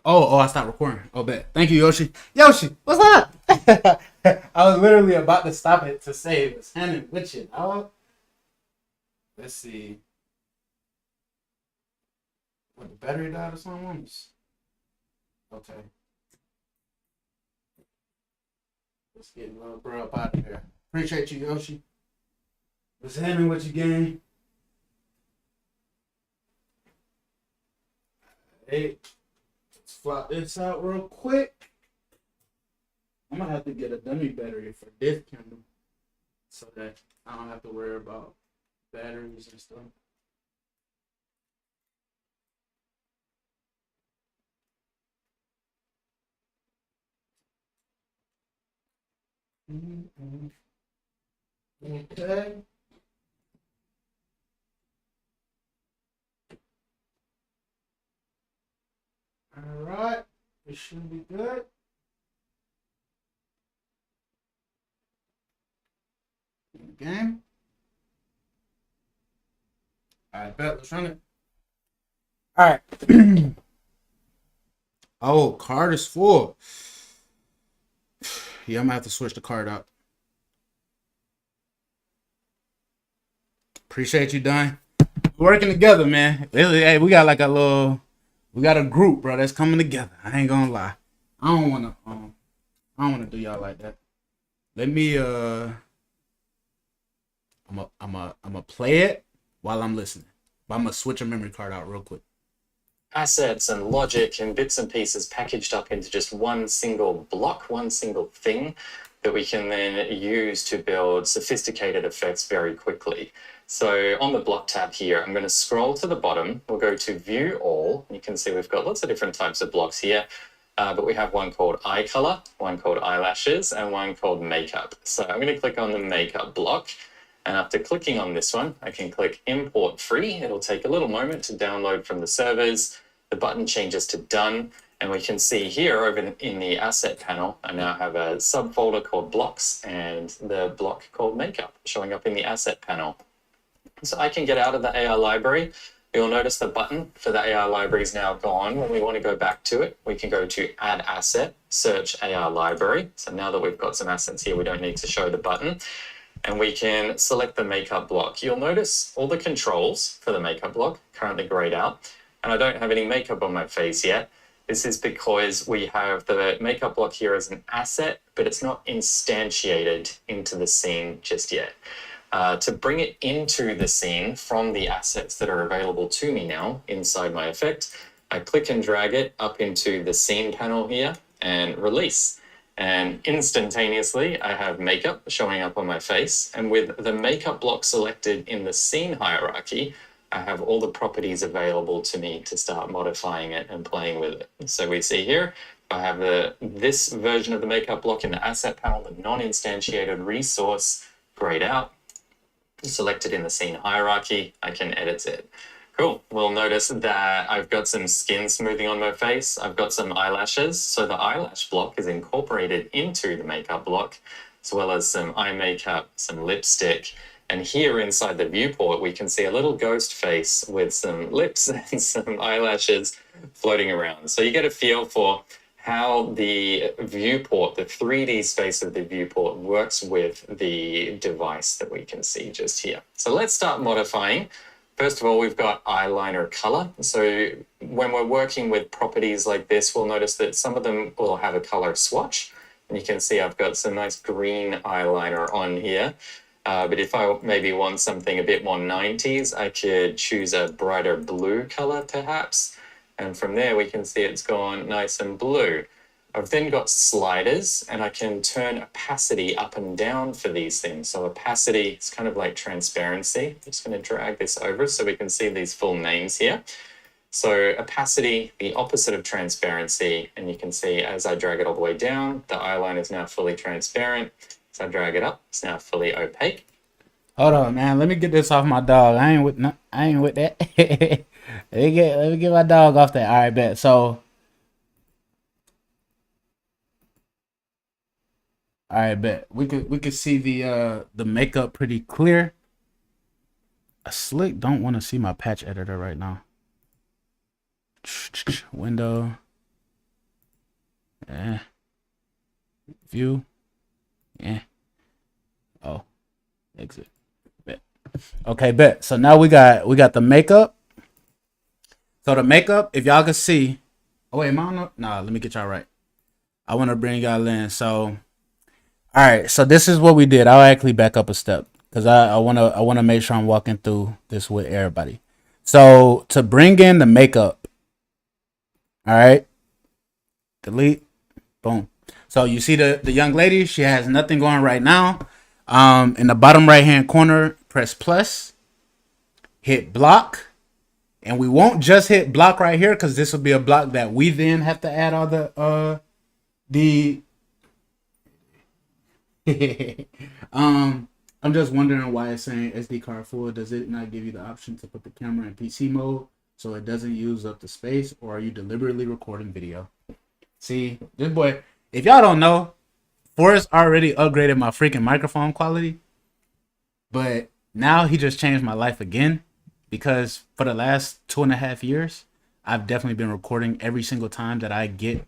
Oh, I stopped recording. Oh, bet. Thank you, Yoshi. Yoshi, what's up? I was literally about to stop it to say it was handing with you. Oh, let's see. What, the battery died or something? Okay. Let's get little bro up out of here. Appreciate you, Yoshi. What's happening with you, gang? Hey, let's flop this out real quick. I'm gonna have to get a dummy battery for this Kindle so that I don't have to worry about batteries and stuff. Okay. All right. It should be good. Game. All right, bet. Let's run it. All right. Oh, card is full. Yeah, I'm gonna have to switch the card out. Appreciate you, Don. We're working together, man. Hey, we got like a little, we got a group, bro, that's coming together. I ain't gonna lie. I don't wanna do y'all like that. Let me, I'm a play it while I'm listening. But I'm gonna switch a memory card out real quick. Assets and logic and bits and pieces packaged up into just one single block, one single thing that we can then use to build sophisticated effects very quickly. So on the block tab here, I'm going to scroll to the bottom. We'll go to view all. You can see we've got lots of different types of blocks here, but we have one called eye color, one called eyelashes, and one called makeup. So I'm going to click on the makeup block. And after clicking on this one, I can click import free. It'll take a little moment to download from the servers. The button changes to done. And we can see here over in the asset panel, I now have a subfolder called blocks and the block called makeup showing up in the asset panel. So I can get out of the AI library. You'll notice the button for the AI library is now gone. When we want to go back to it, we can go to add asset, search AI library. So now that we've got some assets here, we don't need to show the button. And we can select the makeup block. You'll notice all the controls for the makeup block currently grayed out, and I don't have any makeup on my face yet. This is because we have the makeup block here as an asset, but it's not instantiated into the scene just yet. To bring it into the scene from the assets that are available to me now inside my effect, I click and drag it up into the scene panel here and release. And instantaneously, I have makeup showing up on my face. And with the makeup block selected in the scene hierarchy, I have all the properties available to me to start modifying it and playing with it. So we see here, I have this version of the makeup block in the asset panel, the non-instantiated resource grayed out, selected in the scene hierarchy. I can edit it. Cool. We'll notice that I've got some skin smoothing on my face. I've got some eyelashes. So the eyelash block is incorporated into the makeup block, as well as some eye makeup, some lipstick. And here inside the viewport, we can see a little ghost face with some lips and some eyelashes floating around. So you get a feel for how the viewport, the 3D space of the viewport works with the device that we can see just here. So let's start modifying. First of all, we've got eyeliner color. So when we're working with properties like this, we'll notice that some of them will have a color swatch. And you can see I've got some nice green eyeliner on here. But if I maybe want something a bit more 90s, I could choose a brighter blue color perhaps. And from there, we can see it's gone nice and blue. I've then got sliders, and I can turn opacity up and down for these things. So opacity is kind of like transparency. I'm just going to drag this over so we can see these full names here. So opacity, the opposite of transparency, and you can see as I drag it all the way down, the eyeliner is now fully transparent. As I drag it up, it's now fully opaque. Hold on, man. Let me get this off my dog. I ain't with that. let me get my dog off that. All right, bet. So. All right, bet we could see the makeup pretty clear. I slick don't want to see my patch editor right now. Window, view, oh, exit, bet. Okay, bet. So now we got the makeup. So the makeup, if y'all can see, oh wait, am I on the, nah, let me get y'all right. I want to bring y'all in. So. All right, so this is what we did. I'll actually back up a step because I wanna make sure I'm walking through this with everybody. So to bring in the makeup, all right, delete, boom. So you see the young lady, she has nothing going right now. In the bottom right hand corner, press plus, hit block, and we won't just hit block right here because this will be a block that we then have to add all the I'm just wondering why it's saying SD card full. Does it not give you the option to put the camera in PC mode so it doesn't use up the space, or are you deliberately recording video? See, this boy, if y'all don't know, Forrest already upgraded my freaking microphone quality. But now he just changed my life again, because for the last 2.5 years, I've definitely been recording every single time that I get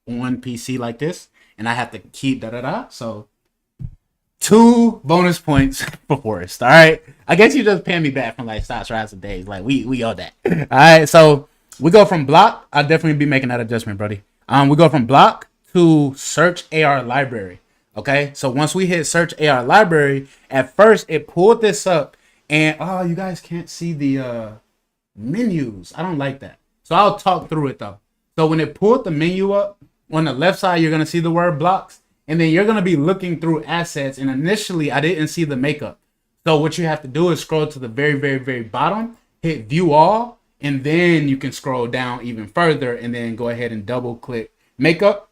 on PC like this, and I have to keep da da da. So 2 bonus points for Forrest. All right, I guess you just pay me back from like stocks, rise, and days. Like we owe that. All right, so we go from block. I'll definitely be making that adjustment, Brody. We go from block to search AR library. Okay, so once we hit search AR library, at first it pulled this up, and oh, you guys can't see the menus. I don't like that. So I'll talk through it though. So when it pulled the menu up, on the left side, you're going to see the word blocks. And then you're going to be looking through assets. And initially, I didn't see the makeup. So what you have to do is scroll to the very, very, very bottom, hit view all, and then you can scroll down even further and then go ahead and double click makeup.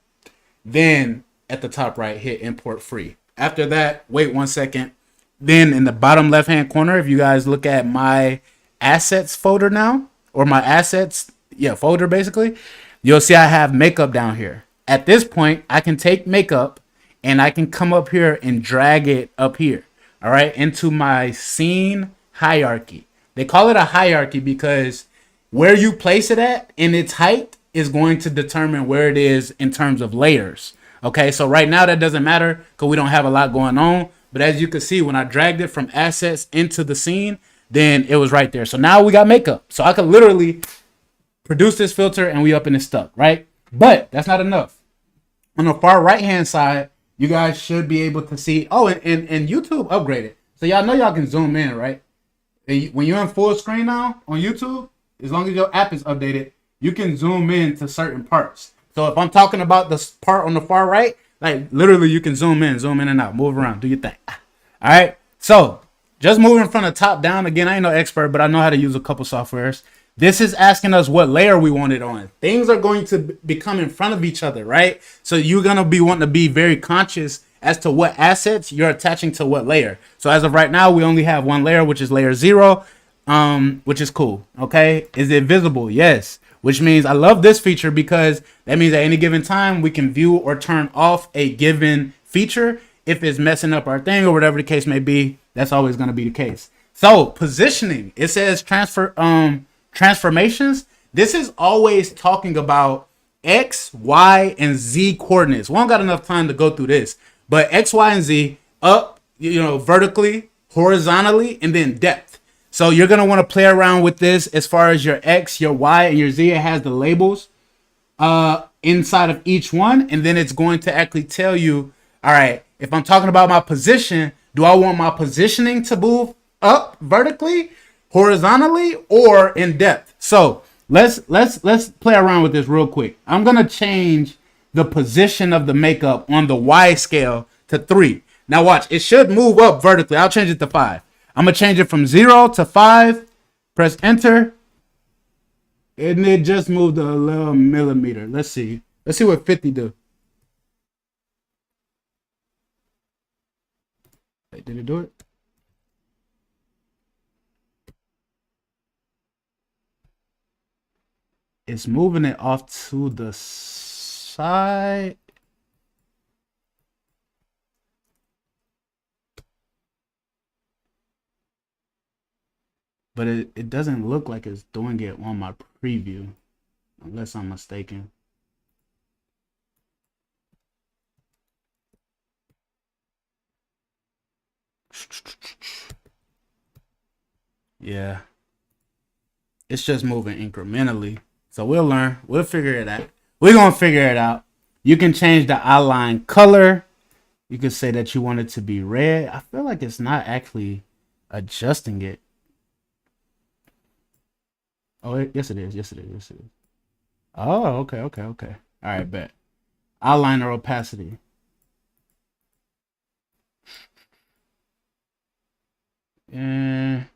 Then at the top right, hit import free. After that, wait 1 second. Then in the bottom left-hand corner, if you guys look at my assets folder now, or my assets, folder basically, you'll see I have makeup down here. At this point, I can take makeup and I can come up here and drag it up here, all right, into my scene hierarchy. They call it a hierarchy because where you place it at in its height is going to determine where it is in terms of layers. Okay, so right now that doesn't matter because we don't have a lot going on. But as you can see, when I dragged it from assets into the scene, then it was right there. So now we got makeup. So I could literally produce this filter and we up in it stuck, right? But that's not enough. On the far right hand side, you guys should be able to see. Oh, and YouTube upgraded. So y'all know y'all can zoom in, right? When you're in full screen now on YouTube, as long as your app is updated, you can zoom in to certain parts. So if I'm talking about this part on the far right, like literally you can zoom in and out, move around, do your thing. All right. So just moving from the top down. Again, I ain't no expert, but I know how to use a couple softwares. This is asking us what layer we want it on. Things are going to become in front of each other, right? So you're going to be wanting to be very conscious as to what assets you're attaching to what layer. So as of right now, we only have one layer, which is layer 0, which is cool. Okay. Is it visible? Yes. Which means I love this feature because that means at any given time we can view or turn off a given feature if it's messing up our thing or whatever the case may be. That's always going to be the case. So positioning, it says transformations. This is always talking about X, Y, and Z coordinates. We don't got enough time to go through this, but X, Y, and Z up, vertically, horizontally, and then depth. So you're going to want to play around with this as far as your X, your Y, and your Z. It has the labels inside of each one. And then it's going to actually tell you, all right, if I'm talking about my position, do I want my positioning to move up vertically, horizontally, or in depth? So let's play around with this real quick. I'm going to change the position of the makeup on the Y scale to 3. Now watch, it should move up vertically. I'll change it to 5. I'm going to change it from 0 to 5. Press enter. And it just moved a little millimeter. Let's see. Let's see what 50 do. Wait, did it do it? It's moving it off to the side. But it doesn't look like it's doing it on my preview, unless I'm mistaken. Yeah. It's just moving incrementally. So we'll learn. We'll figure it out. We're going to figure it out. You can change the outline color. You can say that you want it to be red. I feel like it's not actually adjusting it. Oh, yes it is. Yes it is. Yes it is. Oh, okay. All right, bet. Outline or opacity. And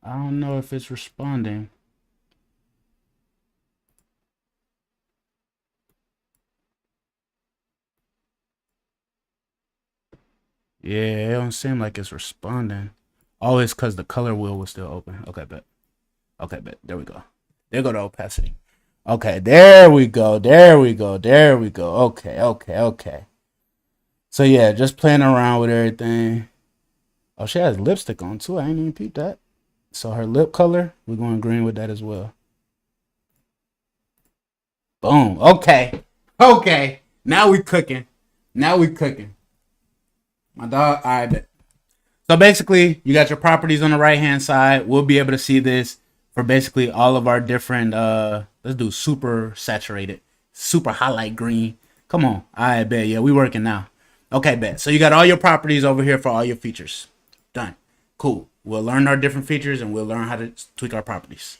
I don't know if it's responding. Yeah, it don't seem like it's responding. Oh, it's because the color wheel was still open. Okay, bet. Okay, bet. There we go. There go the opacity. Okay, there we go. Okay. So yeah, just playing around with everything. Oh, she has lipstick on too. I ain't even peeped that. So her lip color, we're going green with that as well. Boom. Okay. Okay. Now we cooking. Now we cooking. My dog. All right, bet. So basically, you got your properties on the right hand side. We'll be able to see this for basically all of our different. Let's do super saturated, super highlight green. Come on. I bet. Yeah, we working now. Okay, bet. So you got all your properties over here for all your features. Done. Cool. We'll learn our different features and we'll learn how to tweak our properties.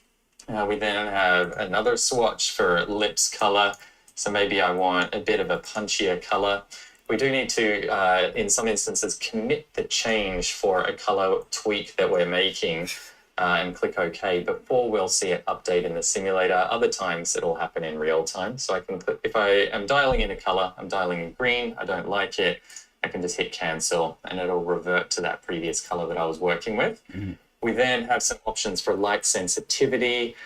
We then have another swatch for lips color. So maybe I want a bit of a punchier color. We do need to, in some instances, commit the change for a color tweak that we're making and click OK before we'll see it update in the simulator. Other times it'll happen in real time. So I can click, if I am dialing in a color, I'm dialing in green, I don't like it, I can just hit cancel and it'll revert to that previous color that I was working with. Mm-hmm. We then have some options for light sensitivity,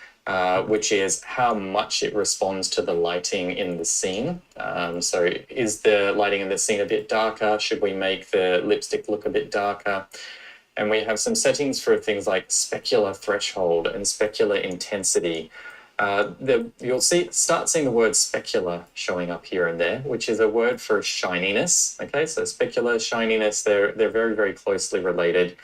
which is how much it responds to the lighting in the scene. So is the lighting in the scene a bit darker? Should we make the lipstick look a bit darker? And we have some settings for things like specular threshold and specular intensity. You'll start seeing the word specular showing up here and there, which is a word for shininess. Okay, so specular, shininess, they're very, very closely related.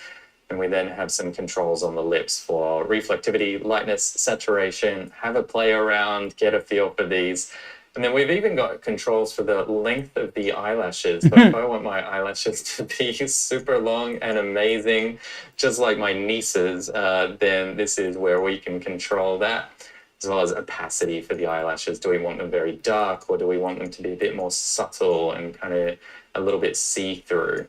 And we then have some controls on the lips for reflectivity, lightness, saturation, have a play around, get a feel for these. And then we've even got controls for the length of the eyelashes. So if I want my eyelashes to be super long and amazing, just like my niece's, then this is where we can control that, as well as opacity for the eyelashes. Do we want them very dark or do we want them to be a bit more subtle and kind of a little bit see-through?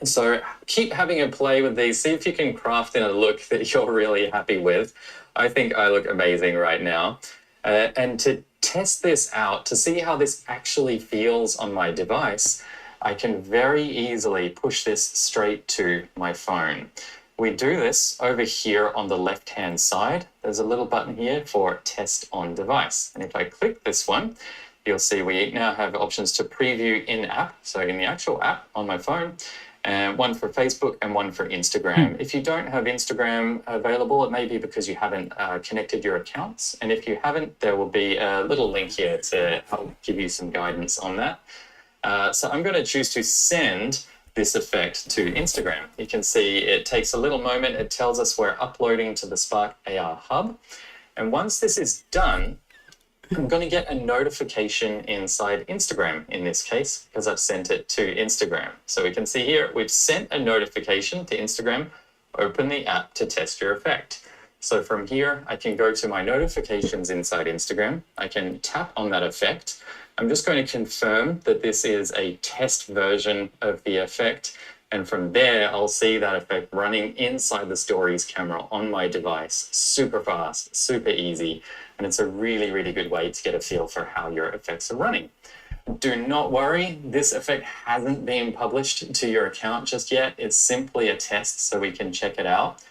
So keep having a play with these. See if you can craft in a look that you're really happy with. I think I look amazing right now. And to test this out, to see how this actually feels on my device, I can very easily push this straight to my phone. We do this over here on the left-hand side. There's a little button here for test on device. And if I click this one, you'll see we now have options to preview in-app. So in the actual app on my phone, and one for Facebook and one for Instagram. If you don't have Instagram available, it may be because you haven't connected your accounts. And if you haven't, there will be a little link here to help give you some guidance on that. So I'm going to choose to send this effect to Instagram. You can see it takes a little moment. It tells us we're uploading to the Spark AR Hub. And once this is done, I'm going to get a notification inside Instagram in this case, because I've sent it to Instagram. So we can see here, we've sent a notification to Instagram, open the app to test your effect. So from here, I can go to my notifications inside Instagram. I can tap on that effect. I'm just going to confirm that this is a test version of the effect. And from there, I'll see that effect running inside the Stories camera on my device. Super fast, super easy. And it's a really, really good way to get a feel for how your effects are running. Do not worry, this effect hasn't been published to your account just yet. It's simply a test so we can check it out.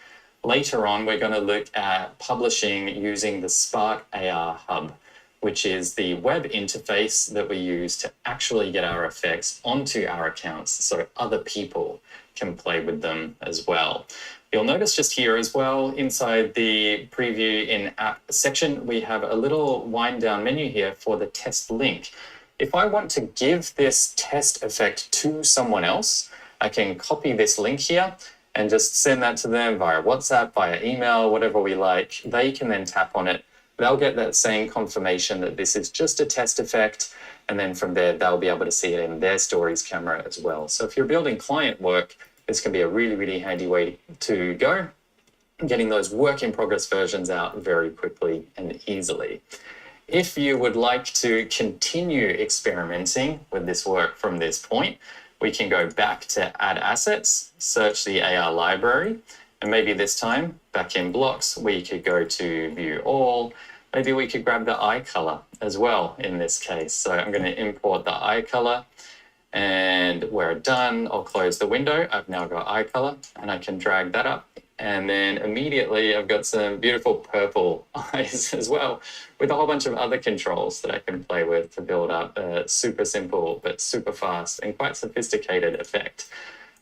Later on, we're going to look at publishing using the Spark AR Hub, which is the web interface that we use to actually get our effects onto our accounts so other people can play with them as well. You'll notice just here as well, inside the preview in app section, we have a little wind down menu here for the test link. If I want to give this test effect to someone else, I can copy this link here and just send that to them via WhatsApp, via email, whatever we like. They can then tap on it. They'll get that same confirmation that this is just a test effect. And then from there, they'll be able to see it in their Stories camera as well. So if you're building client work, this can be a really, really handy way to go, getting those work in progress versions out very quickly and easily. If you would like to continue experimenting with this work from this point, we can go back to Add Assets, search the AR library, and maybe this time, back in blocks, we could go to View All. Maybe we could grab the eye color as well in this case. So I'm going to import the eye color. And we're done. I'll close the window. I've now got eye color and I can drag that up. And then immediately I've got some beautiful purple eyes as well, with a whole bunch of other controls that I can play with to build up a super simple but super fast and quite sophisticated effect.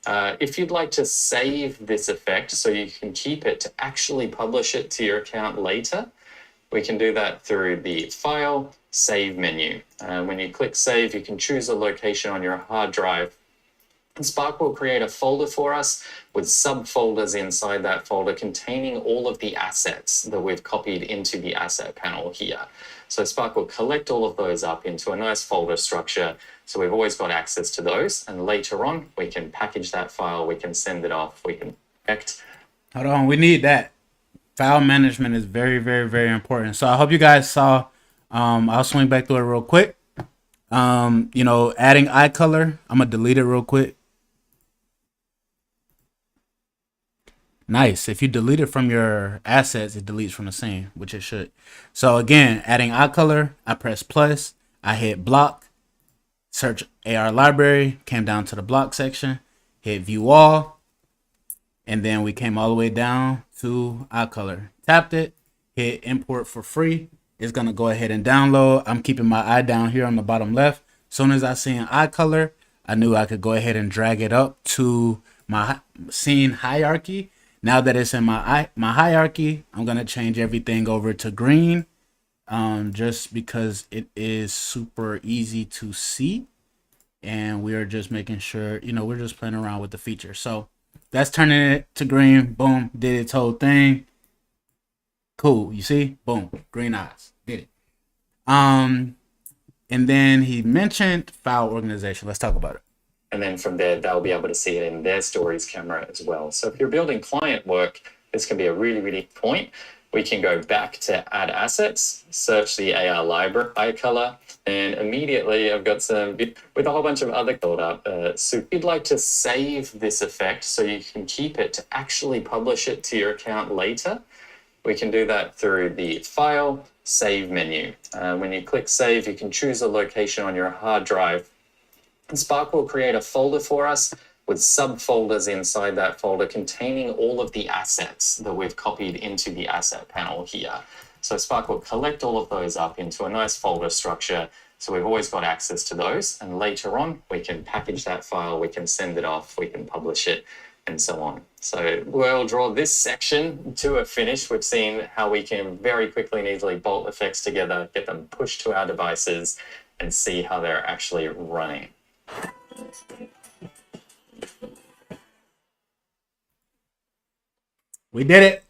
If you'd like to save this effect so you can keep it to actually publish it to your account later, we can do that through the File, Save menu. When you click Save, you can choose a location on your hard drive. And Spark will create a folder for us with subfolders inside that folder containing all of the assets that we've copied into the asset panel here. So Spark will collect all of those up into a nice folder structure. So we've always got access to those. And later on, we can package that file, we can send it off, we can connect. Hold on, we need that. File management is very, very, very important. So I hope you guys saw. I'll swing back through it real quick. Adding eye color. I'm gonna delete it real quick. Nice. If you delete it from your assets, it deletes from the scene, which it should. So again, adding eye color, I press plus, I hit block, search AR library, came down to the block section, hit view all, and then we came all the way down to eye color. Tapped it, hit import for free. It's gonna go ahead and download. I'm keeping my eye down here on the bottom left. As soon as I see an eye color, I knew I could go ahead and drag it up to my scene hierarchy. Now that it's in my hierarchy, I'm going to change everything over to green just because it is super easy to see. And we're just making sure, we're just playing around with the feature. So that's turning it to green. Boom. Did its whole thing. Cool. You see? Boom. Green eyes. Did it. And then he mentioned file organization. Let's talk about it. And then from there, they'll be able to see it in their stories camera as well. So if you're building client work, this can be a really, really point. We can go back to add assets, search the AR library, eye color, and immediately I've got some with a whole bunch of other called up. So if you'd like to save this effect so you can keep it to actually publish it to your account later, we can do that through the File, Save menu. When you click Save, you can choose a location on your hard drive. And Spark will create a folder for us with subfolders inside that folder containing all of the assets that we've copied into the asset panel here. So Spark will collect all of those up into a nice folder structure. So we've always got access to those. And later on, we can package that file, we can send it off, we can publish it, and so on. So we'll draw this section to a finish. We've seen how we can very quickly and easily bolt effects together, get them pushed to our devices, and see how they're actually running. We did it.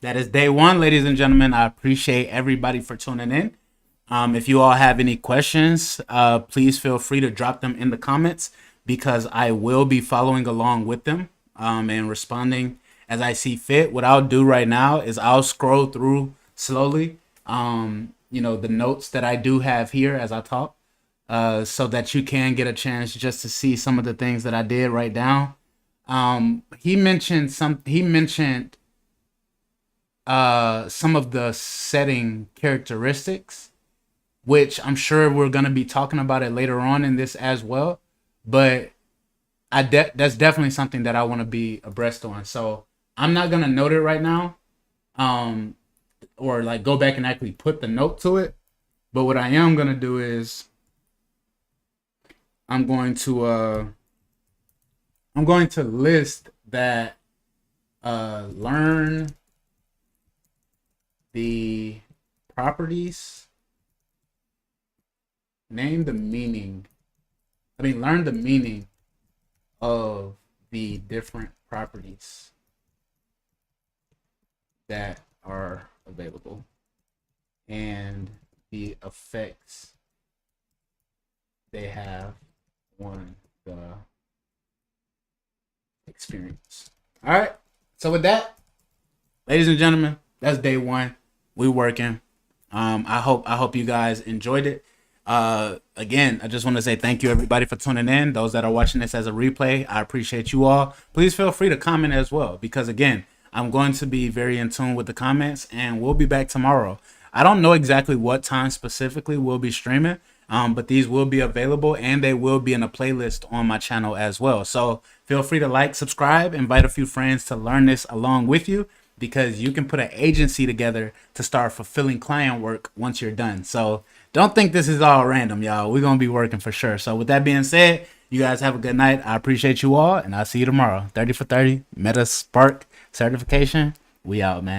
That is day one, ladies and gentlemen. I appreciate everybody for tuning in. If you all have any questions, please feel free to drop them in the comments because I will be following along with them and responding as I see fit. What I'll do right now is I'll scroll through slowly, the notes that I do have here as I talk. So that you can get a chance just to see some of the things that I did write down. He mentioned some of the setting characteristics, which I'm sure we're going to be talking about it later on in this as well. But that's definitely something that I want to be abreast on. So I'm not going to note it right now, or like go back and actually put the note to it. But what I am going to do is I'm going to list that learn the properties, learn the meaning of the different properties that are available and the effects they have on the experience. All right. So with that, ladies and gentlemen, that's day one. We working. I hope you guys enjoyed it. Again, I just want to say thank you everybody for tuning in. Those that are watching this as a replay, I appreciate you all. Please feel free to comment as well, because again, I'm going to be very in tune with the comments, and we'll be back tomorrow. I don't know exactly what time specifically we'll be streaming, but these will be available and they will be in a playlist on my channel as well. So feel free to like, subscribe, invite a few friends to learn this along with you, because you can put an agency together to start fulfilling client work once you're done. So don't think this is all random, y'all. We're going to be working for sure. So with that being said, You guys have a good night. I appreciate you all, and I'll see you tomorrow. 30 for 30, Meta Spark certification. We out, man.